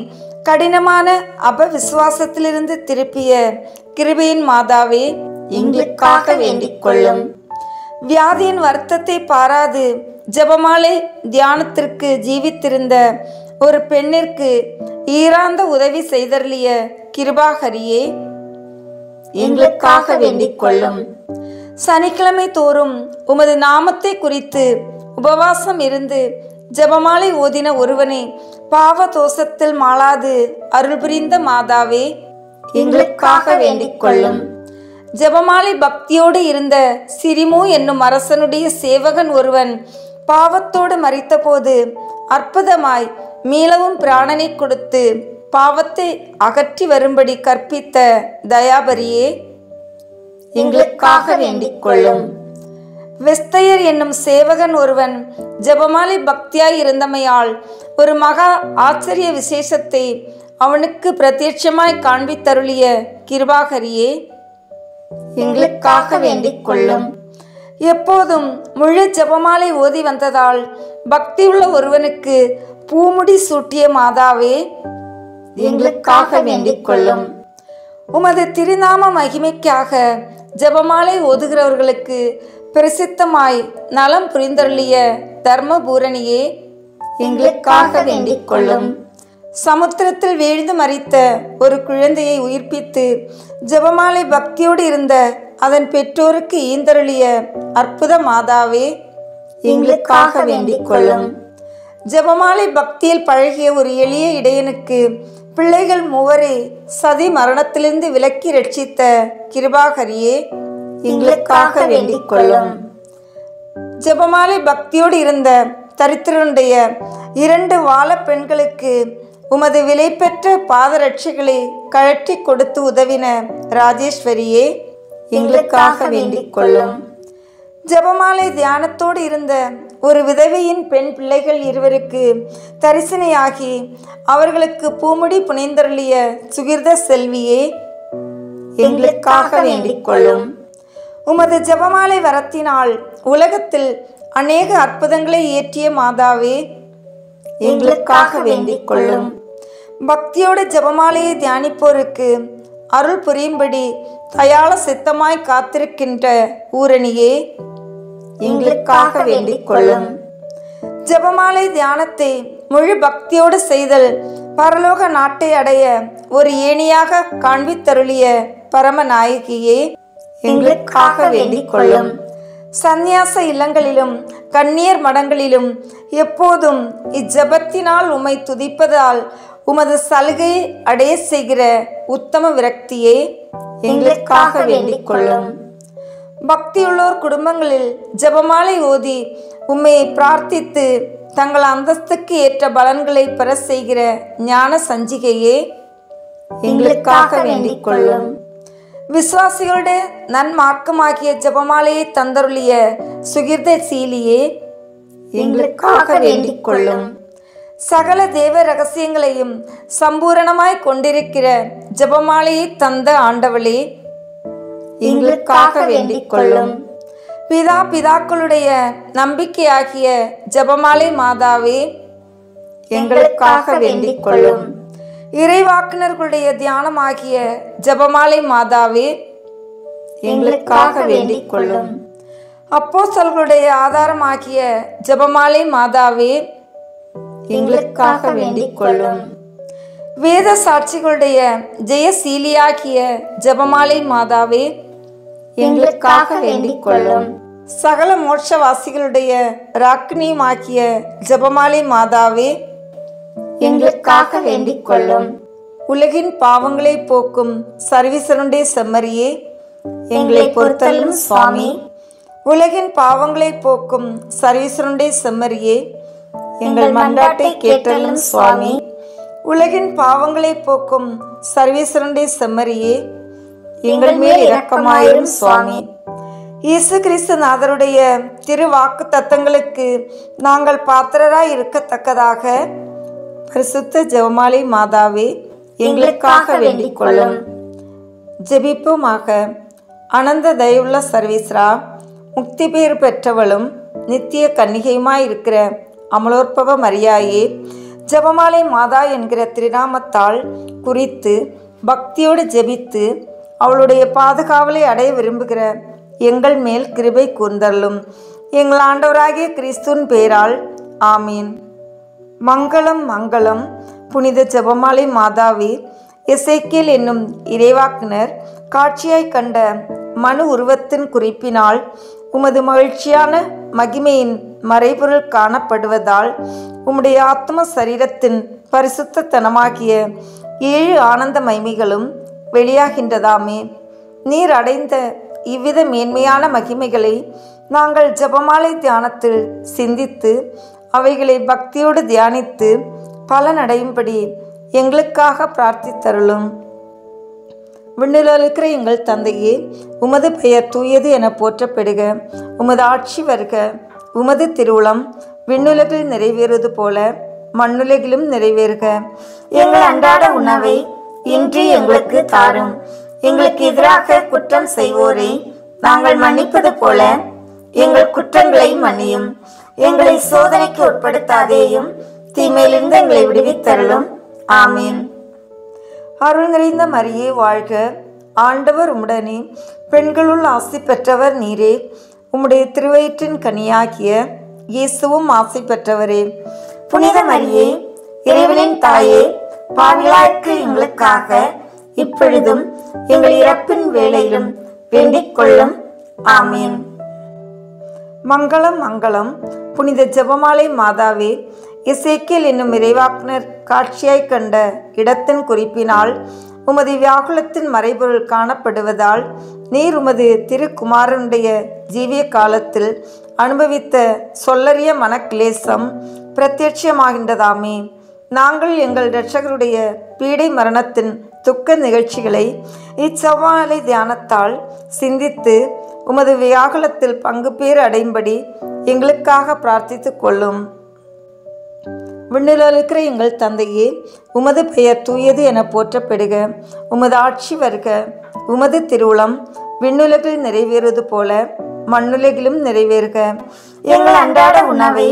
கடினமான அபவிசுவாசத்திலிருந்து திருப்பிய கிருபையின் மாதாவே எங்களுக்காக வேண்டிக் கொள்ளும். வியாதியின் வருத்தத்தை பாராது ஜெபமாலை தியானத்திற்கு ஜீவித்திருந்த ஒரு பெண்ணிற்கு ஈராந்த உதவி செய்தருளிய கிருபாகரியே எங்களுக்காக வேண்டிக் கொள்ளும். சனிக்கிழமை தோறும் உமது நாமத்தை குறித்து உபவாசம் இருந்து ஜெபமாலை ஓதின ஒருவனை பாவ தோஷத்தில் மாளாது அருள் புரிந்த மாதாவே எங்களுக்காக வேண்டிக் கொள்ளும். ஜெபமாலை பக்தியோடு இருந்த சிரிமு என்னும் அரசனுடைய சேவகன் ஒருவன் பாவத்தோடு மரித்தபோது அற்புதமாய் மீளவும் பிராணனை கொடுத்து பாவத்தை அகற்றி வரும்படி கற்பித்த தயாபரியே எங்களுக்காக வேண்டிக் கொள்ளும். வெஸ்தையர் என்னும் சேவகன் ஒருவன் ஜெபமாலை பக்தியாய் இருந்தமையால் ஒரு மகா ஆச்சரிய விசேஷத்தை அவனுக்கு பிரத்யட்சமாய் காண்பித்தருளிய கிருபாகரியே எங்களுக்காக வேண்டிக் கொள்ளும். எப்போதும் முழு ஜெபமாலை ஓதி வந்ததால் பக்தியுள்ள ஒருவனுக்கு பூமுடி சூட்டிய மாதாவே எங்களுக்காக வேண்டிக் கொள்ளும். உமது திருநாம மகிமைக்காக ஜெபமாலை ஓதுகிறவர்களுக்கு பிரசித்தமாய் நலம் புரிந்தருளிய தர்மபூரணியே எங்களுக்காக வேண்டிக் கொள்ளும். சமுத்திரத்தில் வீழ்ந்து மரித்த ஒரு குழந்தையை உயிர்ப்பித்து ஜெபமாலை பக்தியோடு இருந்த அதன் பெற்றோருக்கு ஈந்தருளிய அற்புத மாதாவே எங்களுக்காக வேண்டிக் கொள்ளும். ஜெபமாலை பக்தியில் பழகிய ஒரு எளிய இடையனுக்கு பிள்ளைகள் 3 சதி மரணத்திலிருந்து விலக்கி ரட்சித்த கிருபாகரியே எங்களுக்காக வேண்டிக் கொள்ளும். ஜெபமாலை பக்தியோடு இருந்த தரித்திரனுடைய 2 வாழ பெண்களுக்கு உமது விலை பெற்ற பாதரட்சைகளை கழற்றி கொடுத்து உதவின ராஜேஸ்வரியே எங்களுக்காக வேண்டிக் கொள்ளும். ஜெபமாலை தியானத்தோடு இருந்த ஒரு விதவையின் பெண் பிள்ளைகள் 2 தரிசனையாகி அவர்களுக்கு பூமுடி புனைந்தருளிய சுகிர்த செல்வியே எங்களுக்காக வேண்டிக் கொள்ளும். உமது ஜெபமாலை வரத்தினால் உலகத்தில் அநேக அற்புதங்களை இயற்றிய மாதாவே எங்களுக்காக வேண்டிக் கொள்ளும். பக்தியோடு ஜெபமாலையை தியானிப்போருக்கு அருள் புரியும்படி தயாள சித்தமாய் காத்திருக்கின்ற ஊரணியே எங்களுக்காக வேண்டிக் கொள்ளும். ஜெபமாலை தியானத்தை முழு பக்தியோடு செய்தல் பரலோக நாட்டை அடைய ஒரு ஏணியாக காண்பித்தருளிய பரமநாயகியே எங்களுக்காக வேண்டிக் கொள்ளும். சந்நியாச இல்லங்களிலும் கன்னியர் மடங்களிலும் எப்போதும் இஜபத்தினால் உம்மை துதிப்பதால் உமது சலுகையை அடைய செய்கிற உத்தம விரக்தியே எங்களுக்காக வேண்டிக் கொள்ளும். பக்தியுள்ளோர் குடும்பங்களில் ஜெபமாலை ஓதி உம்மை பிரார்த்தித்து தங்கள் அந்தஸ்துக்கு ஏற்ற பலன்களை பெற செய்கிற ஞான சஞ்சிகையே எங்களுக்காக வேண்டிக் கொள்ளும். விசுவாசிகளுடைய நன்மார்க்கமாகிய ஜெபமாலையை தந்தருளிய சுகிர்த சீலியே எங்களுக்காக வேண்டிக் கொள்ளும். சகல தேவ ரகசியங்களையும் சம்பூரணமாய் கொண்டிருக்கிற ஜெபமாலையை தந்த ஆண்டவளே எங்களுக்காக வேண்டிக் கொள்ளும். பிதாக்களுடைய நம்பிக்கையாகிய ஜெபமாலை மாதாவே எங்களுக்காக வேண்டிக் கொள்ளும். இறைவாக்கினர்களுடைய தியானமாகிய ஜெபமாலை மாதாவே எங்களுக்காக வேண்டிக் கொள்ளும். அப்போஸ்தலர்களுடைய ஆதாரமாகிய ஜெபமாலை மாதாவே எங்களுக்காக வேண்டிக் கொள்ளும். வேத சாட்சிகளுடைய ஜெயசீலியாகிய ஜெபமாலை மாதாவே எங்களுக்காக வேண்டிக் கொள்ளும். சகல மோட்சவாசிகளுடைய ராக்கினியுமாகிய ஜெபமாலை மாதாவே எங்களுக்காக வேண்டிக் கொள்ளும். உலகின் பாவங்களை போக்கும் சர்வீசருடைய செம்மறியே எங்களை பொறுத்தல்லும் சுவாமி. உலகின் பாவங்களை போக்கும் சர்வீசருடைய செம்மறியே எங்கள் மன்றாட்டை கேட்டல்லும் சுவாமி. உலகின் பாவங்களை போக்கும் சர்வீசருடைய செம்மறியே எங்கள் மேல் இரக்கமாயிரும் சுவாமி. இயேசு கிறிஸ்து நாதருடைய திரு வாக்கு தத்தங்களுக்கு நாங்கள் பாத்திரராய் இருக்கத்தக்கதாக பரிசுத்த ஜெபமாலை மாதாவே எங்களுக்காக வேண்டிக் கொள்ளும். ஜெபிப்போமாக. அனந்த தயவுள்ள சர்வீஸ்ரா, முக்தி பேறு பெற்றவளும் நித்திய கன்னிகையுமாயிருக்கிற அமலோற்பவ மரியாயே, ஜெபமாலை மாதா என்கிற திருநாமத்தால் குறித்து பக்தியோடு ஜெபித்து அவளுடைய பாதுகாவலை அடைய விரும்புகிற எங்கள் மேல் கிருபை கூர்ந்தருளும். எங்கள் ஆண்டவராகிய கிறிஸ்துவின் பேரால் ஆமீன். மங்களம் மங்களம். புனித ஜெபமாலை மாதாவே, எசேக்கியேல் என்னும் இறைவாக்கினர் காட்சியாய் கண்ட மனு உருவத்தின் குறிப்பினால் உமது மகிழ்ச்சியான மகிமையின் மறைபொருள் காணப்படுவதால் உம்முடைய ஆத்ம சரீரத்தின் பரிசுத்தனமாகிய 7 ஆனந்த மைமைகளும் வெளியாகின்றதாமே. நீர் அடைந்த இவ்வித மேன்மையான மகிமைகளை நாங்கள் ஜெபமாலை தியானத்தில் சிந்தித்து அவைகளை பக்தியோடு தியானித்து பலனடையும்படி எங்களுக்காக பிரார்த்தித்தருளும். விண்ணிலிருக்கிற எங்கள் தந்தையே, உமது பெயர் தூயது என போற்றப்படுக. உமது ஆட்சி வருக. உமது திருவுளம் விண்ணுலகில் நிறைவேறுவது போல மண்ணுலகிலும் நிறைவேறுக. எங்கள் அன்றாட உணவை இன்று எங்களுக்கு தாரும். எங்களுக்கு எதிராக குற்றம் செய்வோரை நாங்கள் மன்னிப்பது போல எங்கள் குற்றங்களை மன்னியும். எங்களை சோதனைக்கு உட்படுத்தாதேயும், தீமையிலிருந்து எங்களை விடுவித்தருளும். ஆமீன். அருள் நிறைந்த மரியே வாழ்க. ஆண்டவர் உம்முடனே, பெண்களுள் ஆசி பெற்றவர் நீரே. உம்முடைய திருவயிற்றின் கனியாகிய இயேசுவும் ஆசி பெற்றவரே. புனித மரியே, இறைவனின் தாயே, பாவிகளாய்க்கு எங்களுக்காக இப்பொழுதும் எங்கள் இறப்பின் வேளையிலும் வேண்டிக் கொள்ளும். ஆமீன். மங்களம் மங்களம். புனித ஜெபமாலை மாதாவே, எசேக்கியேல் என்னும் இறைவாக்கினர் காட்சியாய் கண்ட இடத்தின் குறிப்பினால் உமது வியாகுலத்தின் மறைபொருள் காணப்படுவதால் நீர் உமது திருக்குமாரனுடைய ஜீவிய காலத்தில் அனுபவித்த சொல்லறிய மனக்லேசம் பிரத்யட்சமாகின்றதாமே. நாங்கள் எங்கள் இரட்சகருடைய பீடை மரணத்தின் துக்க நிகழ்ச்சிகளை இச்செவ்வாழை தியானத்தால் சிந்தித்து உமது வியாகுலத்தில் பங்கு பேறு அடையும்படி எங்களுக்காக பிரார்த்தித்து கொள்ளும். விண்ணிலிருக்கிற எங்கள் தந்தையே, உமது பெயர் தூயது என போற்றப்படுக. உமது ஆட்சி வருக. உமது திருவுளம் விண்ணுலகில் நிறைவேறுவது போல மண்ணுலகிலும் நிறைவேறுக. எங்கள் அன்றாட உணவை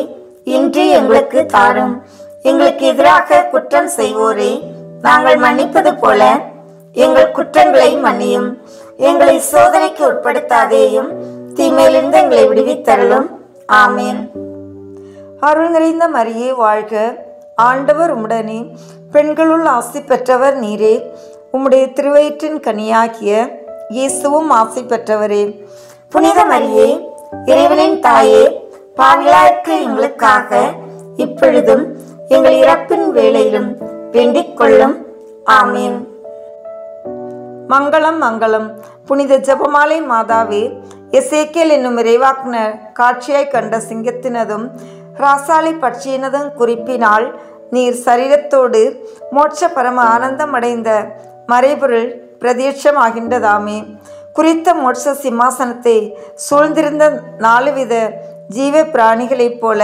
இன்று எங்களுக்கு தாரும். எங்களுக்கு எதிராக குற்றம் செய்வோரை நாங்கள் மன்னிப்பது போல எங்கள் குற்றங்களை மன்னியும். எங்களை சோதனைக்கு உட்படுத்தாதேயும், தீமையிலிருந்து எங்களை விடுவித்தருளும். ஆமீன். அருள் நிறைந்த மரியே வாழ்க. ஆண்டவர் உம்முடனே, பெண்களுள் ஆசி பெற்றவர் நீரே. உம்முடைய திருவயிற்றின் கனியாகிய இயேசுவும் ஆசி பெற்றவரே. புனித மரியே, இறைவனின் தாயே, பாவிகளாய்க்கு எங்களுக்காக இப்பொழுதும் எங்கள் இறப்பின் வேளையிலும் வேண்டிக் கொள்ளும். ஆமீன். மங்களம் மங்களம். புனித ஜெபமாலை மாதாவே, எசேக்கியேல் என்னும் இறைவாக்கினர் காட்சியாய் கண்ட சிங்கத்தினதும் ராசாலி பட்சியினதும் குறிப்பினால் நீர் சரீரத்தோடு மோட்ச பரம ஆனந்தம் அடைந்த மறைபொருள் பிரத்யட்சமாகின்றதாமே. குறித்த மோட்ச சிம்மாசனத்தை சூழ்ந்திருந்த 4 வித ஜீவ பிராணிகளைப் போல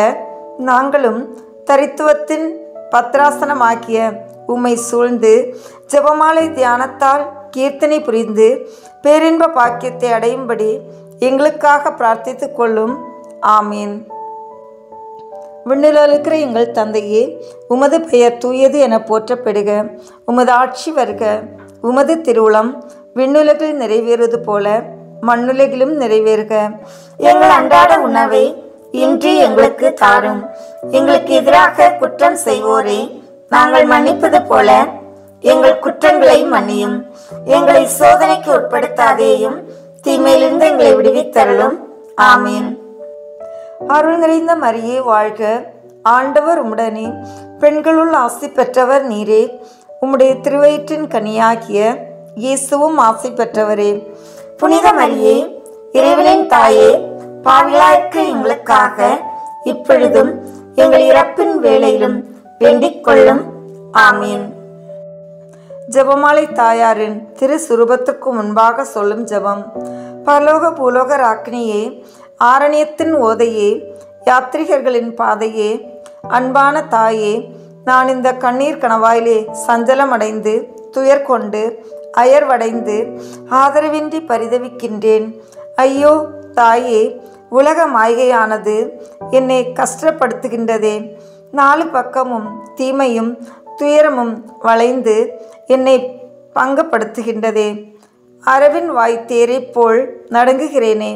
நாங்களும் தரித்துவத்தின் பத்ராசனமாக்கிய உம்மை சூழ்ந்து ஜெபமாலை தியானத்தால் கீர்த்தனை புரிந்து பேரின்ப பாக்கியத்தை அடையும்படி எங்களுக்காக பிரார்த்தித்துக் கொள்ளும். ஆமீன். விண்ணில் இருக்கிற எங்கள் தந்தையே, உமது பெயர் தூயது என போற்றப்படுக. உமது ஆட்சி வருக. உமது திருவுளம் விண்ணுலகில் நிறைவேறுவது போல மண்ணுலகிலும் நிறைவேறுக. எங்கள் அன்றாட உணவை இன்று எங்களுக்கு தாரும். எங்களுக்கு எதிராக குற்றம் செய்வோரை நாங்கள் மன்னிப்பது போல எங்கள் குற்றங்களை மன்னியும். எங்களை சோதனைக்கு உட்படுத்தாதேயும், தீமையிலிருந்து எங்களை விடுவித்தருளும். ஆமீன். அருள் நிறைந்த மரியே வாழ்க. ஆண்டவர் உம்முடனே, பெண்களுள் ஆசி பெற்றவர் நீரே. உம்முடைய திருவயிற்றின் கனியாகிய இயேசுவும் ஆசி பெற்றவரே. புனித மரியே, இறைவனின் தாயே, பாவிகளாயிருக்கிற எங்களுக்காக இப்பொழுதும் எங்கள் இறப்பின் வேளையிலும் வேண்டிக் கொள்ளும். ஆமீன். ஜெபமாலை தாயாரின் திரு சுரூபத்துக்கு முன்பாக சொல்லும் ஜெபம். பரலோக பூலோக ராக்கினியே, ஆரண்யத்தின் ஓதையே, யாத்ரிகர்களின் பாதையே, அன்பான தாயே, நான் இந்த கண்ணீர் கணவாயிலே சஞ்சலமடைந்து துயர் கொண்டு அயர்வடைந்து ஆதரவின்றி பரிதவிக்கின்றேன். ஐயோ தாயே, உலக மாய்கையானது என்னை கஷ்டப்படுத்துகின்றதே. 4 பக்கமும் தீமையும் துயரமும் வளைந்து என்னை பங்கப்படுத்துகின்றதே. அரவின் வாய் தேரை போல் நடுங்குகிறேனே.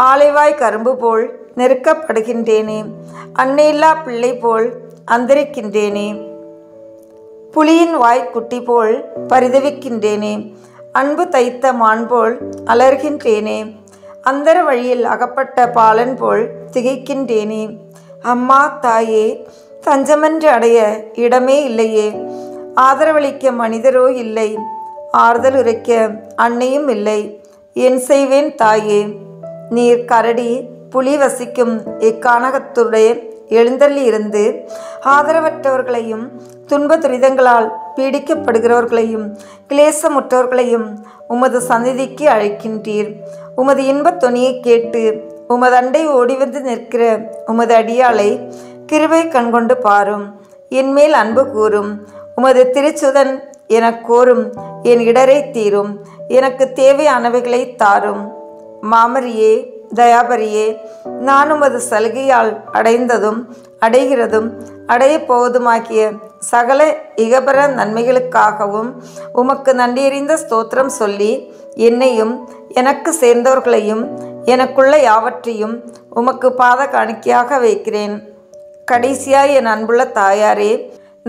ஆலைவாய் கரும்பு போல் நெருக்கப்படுகின்றேனே. அன்னையில்லா பிள்ளை போல் அந்தரிக்கின்றேனே. புலியின் வாய்க்குட்டி போல் பரிதவிக்கின்றேனே. அன்பு தைத்த மான் போல் அலர்கின்றேனே. அந்தர வழியில் அகப்பட்ட பாலன் போல் திகைக்கின்றேனே. அம்மா தாயே, தஞ்சமன்று அடைய இடமே இல்லையே. ஆதரவளிக்க மனிதரோ இல்லை, ஆறுதல் உரைக்க அன்னையும் இல்லை. என் செய்வேன் தாயே? நீர் கரடி புலி வசிக்கும் இக்கானகத்துடைய எழுந்தள்ளி இருந்து ஆதரவற்றவர்களையும் துன்ப துரிதங்களால் பீடிக்கப்படுகிறவர்களையும் கிளேசமுற்றவர்களையும் உமது சந்நிதிக்கு அழைக்கின்றீர். உமது இன்பத் தொனியை கேட்டு உமது அண்டை ஓடிவந்து நிற்கிற உமது அடியாளை கிருபை கண்கொண்டு பாரும். என்மேல் அன்பு கூறும். உமது திருச்சுதன் எனக் கோரும் என் இடரை தீரும். எனக்கு தேவையானவைகளை தாரும். மாமரியே, தயாபரியே, நான் உமது சலுகையால் அடைந்ததும் அடைகிறதும் அடையப் போவதுமாகிய சகல இகபர நன்மைகளுக்காகவும் உமக்கு நன்றியறிந்த ஸ்தோத்திரம் சொல்லி என்னையும் எனக்கு சேர்ந்தவர்களையும் எனக்குள்ள யாவற்றையும் உமக்கு பாத காணிக்கையாக வைக்கிறேன். கடைசியாய் என் அன்புள்ள தாயாரே,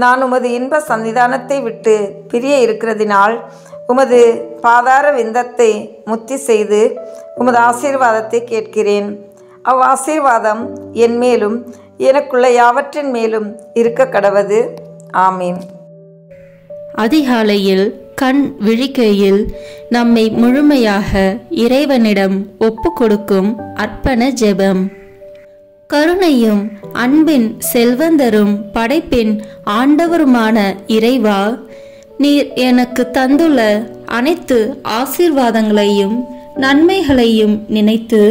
நான் உமது இன்ப சன்னிதானத்தை விட்டு பிரிய இருக்கிறதினால் உமது பாதார விந்தத்தை முத்தி செய்து உமது ஆசீர்வாதத்தை கேட்கிறேன். அவ்வாசீர்வாதம் என் மேலும் எனக்குள்ள யாவற்றின் மேலும் இருக்க கடவது. ஆமீன். அதிகாலையில் கண் விழிக்கையில் நம்மை முழுமையாக இறைவனிடம் ஒப்பு கொடுக்கும் அர்ப்பண ஜெபம். கருணையும் அன்பின் செல்வந்தரும் படைப்பின் ஆண்டவருமான இறைவா, நீர் எனக்கு தந்துள்ள அனைத்து ஆசீர்வாதங்களையும் நன்மைகளையும் நினைத்து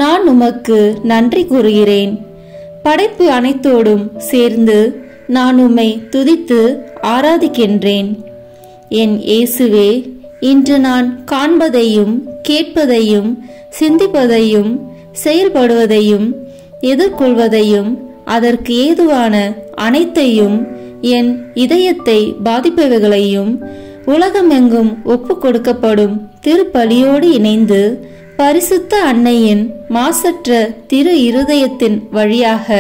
நான் உமக்கு நன்றி கூறுகிறேன். படைப்பு அனைத்தோடும் சேர்ந்து நான் உம்மை துதித்து ஆராதிக்கின்றேன். என் இயேசுவே, இன்று நான் காண்பதையும் கேட்பதையும் சிந்திப்பதையும் செயல்படுவதையும் எதிர்கொள்வதையும் அதற்கு ஏதுவான அனைத்தையும் என் இதயத்தை பாதிப்பவைகளையும் உலகமெங்கும் ஒப்பு கொடுக்கப்படும் திருப்பலியோடு இணைந்து பரிசுத்த அன்னையின் மாசற்ற திரு இருதயத்தின் வழியாக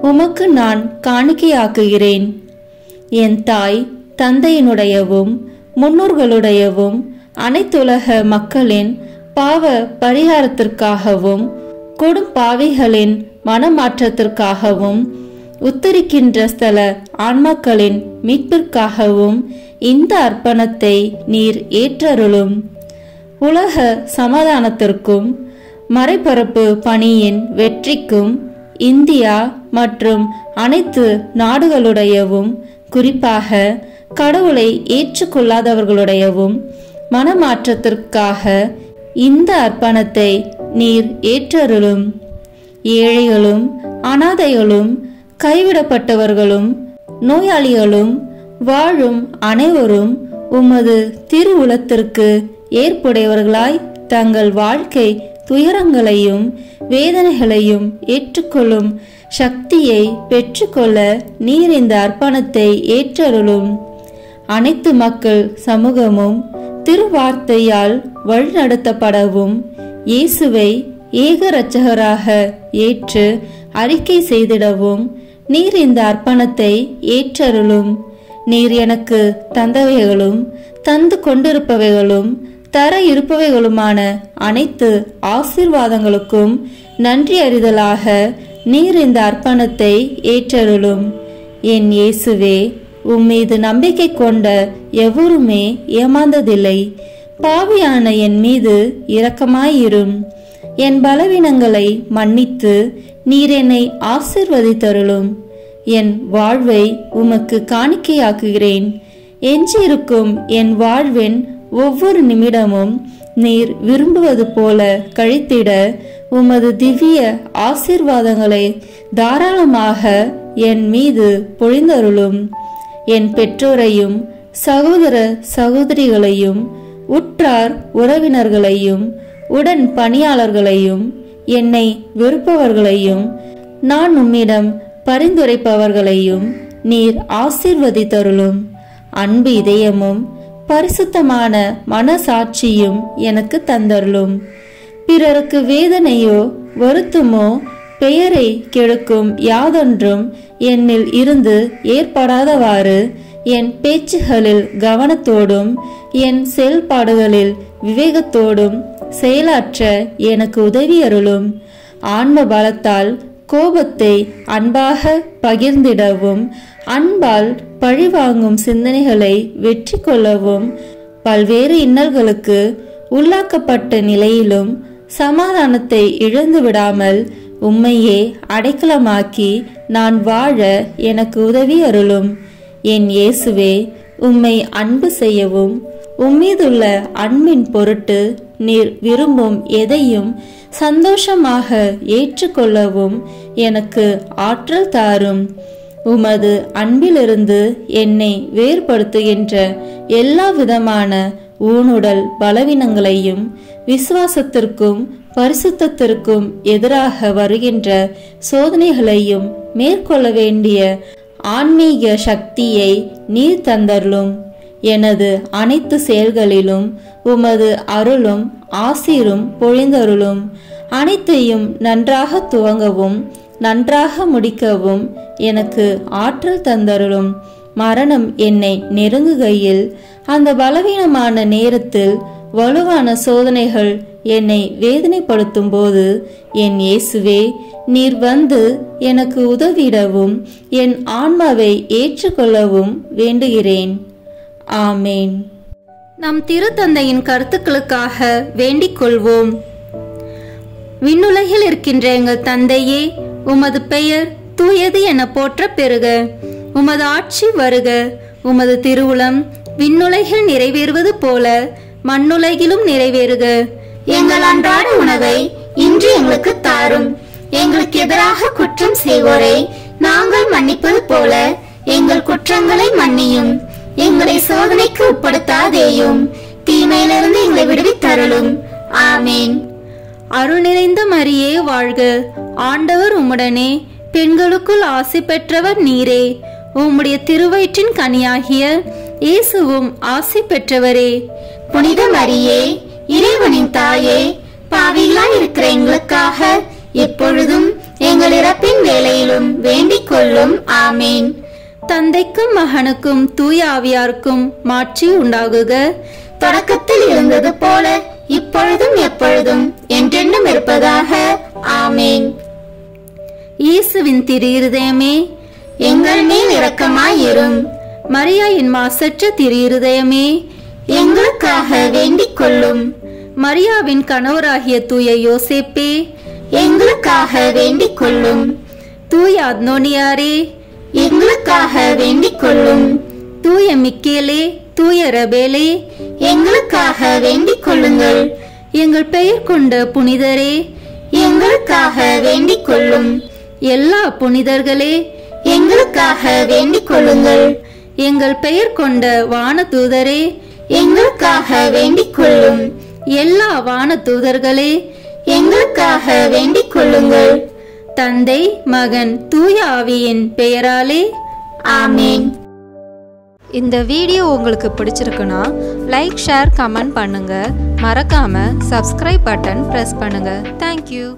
உமக்கு நான் காணிக்கையாக்குகிறேன். என் தாய் தந்தையினுடையவும் முன்னோர்களுடையவும் அனைத்துலக மக்களின் பாவ பரிகாரத்திற்காகவும் கொடும் பாவிகளின் மனமாற்றத்திற்காகவும் உத்தரிக்கின்ற ஸ்தல ஆன்மாக்களின் மீட்பிற்காகவும் இந்த அர்ப்பணத்தை நீர் ஏற்றருளும். உலக சமாதானத்திற்கும் மறைபரப்பு பணியின் வெற்றிக்கும் இந்தியா மற்றும் அனைத்து நாடுகளுடையவும் குறிப்பாக கடவுளை ஏற்றுக்கொள்ளாதவர்களுடையவும் மனமாற்றத்திற்காக இந்த அர்ப்பணத்தை நீர் ஏற்றருளும். ஏழைகளும் அனாதைகளும் கைவிடப்பட்டவர்களும் நோயாளிகளும் வாழும் அனைவரும் உமது திருவுளத்திற்கு ஏற்புடையவர்களாய் தங்கள் வாழ்க்கை துயரங்களையும் வேதனைகளையும் ஏற்றுக்கொள்ளும் சக்தியை பெற்றுக்கொள்ள நீர் இந்த அர்ப்பணத்தை ஏற்றருளும். அனைத்து மக்கள் சமூகமும் திருவார்த்தையால் வழிநடத்தப்படவும் இயேசுவை ஏக இரட்சகராக ஏற்று அறிக்கை செய்திடவும் நீர் இந்த அர்ப்பணத்தை ஏற்றருளும். நீர் எனக்கு தந்தவைகளும் தந்து கொண்டிருப்பவைகளும் தர இருப்பவைகளுமான அனைத்து ஆசீர்வாதங்களுக்கும் நன்றி அறிதலாக நீர் இந்த அர்ப்பணத்தை ஏற்றருளும். என் இயேசுவே, உம்மீது நம்பிக்கை கொண்ட எவருமே ஏமாந்ததில்லை. பாவியான என் மீது இரக்கமாயிரும். என் பலவீனங்களை மன்னித்து நீர் என்னை ஆசீர்வதித்தருளும். என் வாழ்வை உமக்கு காணிக்கையாக்குகிறேன். எஞ்சியிருக்கும் என் வாழ்வின் ஒவ்வொரு நிமிடமும் நீர் விரும்புவது போல கழித்திட உமது திவ்ய ஆசீர்வாதங்களை தாராளமாக என் மீது பொழிந்தருளும். என் பெற்றோரையும் சகோதர சகோதரிகளையும் உற்றார் உறவினர்களையும் உடன் பணியாளர்களையும் என்னை வெறுப்பவர்களையும் நான் உம்மிடம் பரிந்துரைப்பவர்களையும் நீர் ஆசீர்வதித்தருளும். அன்பு இதயமும் பரிசுத்தமான மனசாட்சியும் எனக்கு தந்தருளும். பிறருக்கு வேதனையோ வருத்தமோ பெயரை கெடுக்கும் யாதொன்றும் என்னில் இருந்து ஏற்படாதவாறு என் பேச்சுகளில் கவனத்தோடும் என் செயல்பாடுகளில் விவேகத்தோடும் செயலாற்ற எனக்கு உதவி அருளும். ஆன்ம பலத்தால் கோபத்தை அன்பாக பகிர்ந்திடவும் அன்பால் பழிவாங்கும் சிந்தனைகளை வெற்றி கொள்ளவும் பல்வேறு இன்னல்களுக்கு உள்ளாக்கப்பட்ட நிலையிலும் சமாதானத்தை இழந்து விடாமல் உம்மையே அடைக்கலமாக்கி நான் வாழ எனக்கு உதவி அருளும். என் இயேசுவே, உம்மை அன்பு செய்யவும் உம்மீதுள்ள அன்பின் பொருட்டு நீர் விரும்பும் எதையும் சந்தோஷமாக ஏற்றுக்கொள்ளவும் எனக்கு ஆற்றல் தாரும். உமது அன்பிலிருந்து என்னை வேறுபடுத்துகின்ற எல்லா விதமான ஊனுடல் பலவீனங்களையும் விசுவாசத்திற்கும் பரிசுத்தத்திற்கும் எதிராக வருகின்ற சோதனைகளையும் மேற்கொள்ள வேண்டிய ஆன்மீக சக்தியை நீர் தந்தருளும். எனது அனைத்து செயல்களிலும் உமது அருளும் ஆசீரும் பொழிந்தருளும். அனைத்தையும் நன்றாக துவங்கவும் நன்றாக முடிக்கவும் எனக்கு ஆற்றல் தந்தருளும். மரணம் என்னை நெருங்குகையில் அந்த பலவீனமான நேரத்தில் வலுவான சோதனைகள் என்னை வேதனைப்படுத்தும் போது என் இயேசுவே, நீர் வந்து எனக்கு உதவிடவும் என் ஆன்மாவை ஏற்றுக்கொள்ளவும் வேண்டுகிறேன். ஆமேன். நம் திருத்தந்தையின் கருத்துக்களுக்காக வேண்டிக் கொள்வோம். விண்ணுலகில் இருக்கின்ற எங்கள் தந்தையே, உமது பெயர் தூயது என போற்ற பெறுக. உமது ஆட்சி வருக. உமது திருவுளம் விண்ணுலகில் நிறைவேறுவது போல மண்ணுலகிலும் நிறைவேறுக. எங்கள் அன்றாட உணவை இன்று எங்களுக்கு தாரும். எங்களுக்கு எதிராக குற்றம் செய்வோரை நாங்கள் மன்னிப்பது போல எங்கள் குற்றங்களை மன்னியும். எங்களை சோதனைக்கு உட்படுத்தாதேயும், தீமையிலிருந்து எங்களை விடுவித்தருளும். ஆமேன். அருள் நிறைந்த மரியே வாழ்க. ஆண்டவர் உம்முடனே, பெண்களுக்குள் ஆசி பெற்றவர் நீரே. உம்முடைய திருவயிற்றின் கனியாகிய இயேசுவும் ஆசி பெற்றவரே. புனித மரியே, இறைவனின் தாயே, பாவிகளாய் இருக்கிற எங்களுக்காக எப்பொழுதும் எங்கள் இறப்பின் வேளையிலும் வேண்டிக் கொள்ளும். ஆமேன். தந்தைக்கும் மகனுக்கும் தூய ஆவியாருக்கும் மாட்சி உண்டாகுக. தொடக்கத்தில் இருந்தது போல இப்பொழுதும் எப்பொழுதும் என்றென்றும் இருப்பதாக. ஆமேன். இயேசுவின் திரு இருதயமே, எங்கள் மேல் இரக்கமாயிரும். மரியாயின் மாசற்ற திரு இருதயமே, எங்களுக்காக வேண்டிக் கொள்ளும். மரியாவின் கணவராகிய தூய யோசேப்பே, எங்களுக்காக வேண்டிக் கொள்ளும். தூய அத்னோனியாரே, எங்களுக்காக வேண்டிக் கொள்ளும். தூய மிக்கேலே, தூய ரபேலே, எங்களுக்காக வேண்டிக் கொள்ளுங்கள். எங்கள் பெயர் கொண்ட புனிதரே, எங்களுக்காக வேண்டிக் கொள்ளும். எல்லா புனிதர்களே, எங்களுக்காக வேண்டிக் கொள்ளுங்கள். எங்கள் பெயர் கொண்ட வானதூதரே, எங்களுக்காக வேண்டிக் கொள்ளும். எல்லா வானதூதர்களே, எங்களுக்காக வேண்டிக் கொள்ளுங்கள். தந்தை, மகன், தூய ஆவியின் பெயராலே ஆமென். இந்த வீடியோ உங்களுக்கு பிடிச்சிருக்குன்னா லைக், ஷேர், கமெண்ட் பண்ணுங்க. மறக்காம சப்ஸ்கிரைப் பட்டன் பிரஸ் பண்ணுங்க. தேங்க்யூ.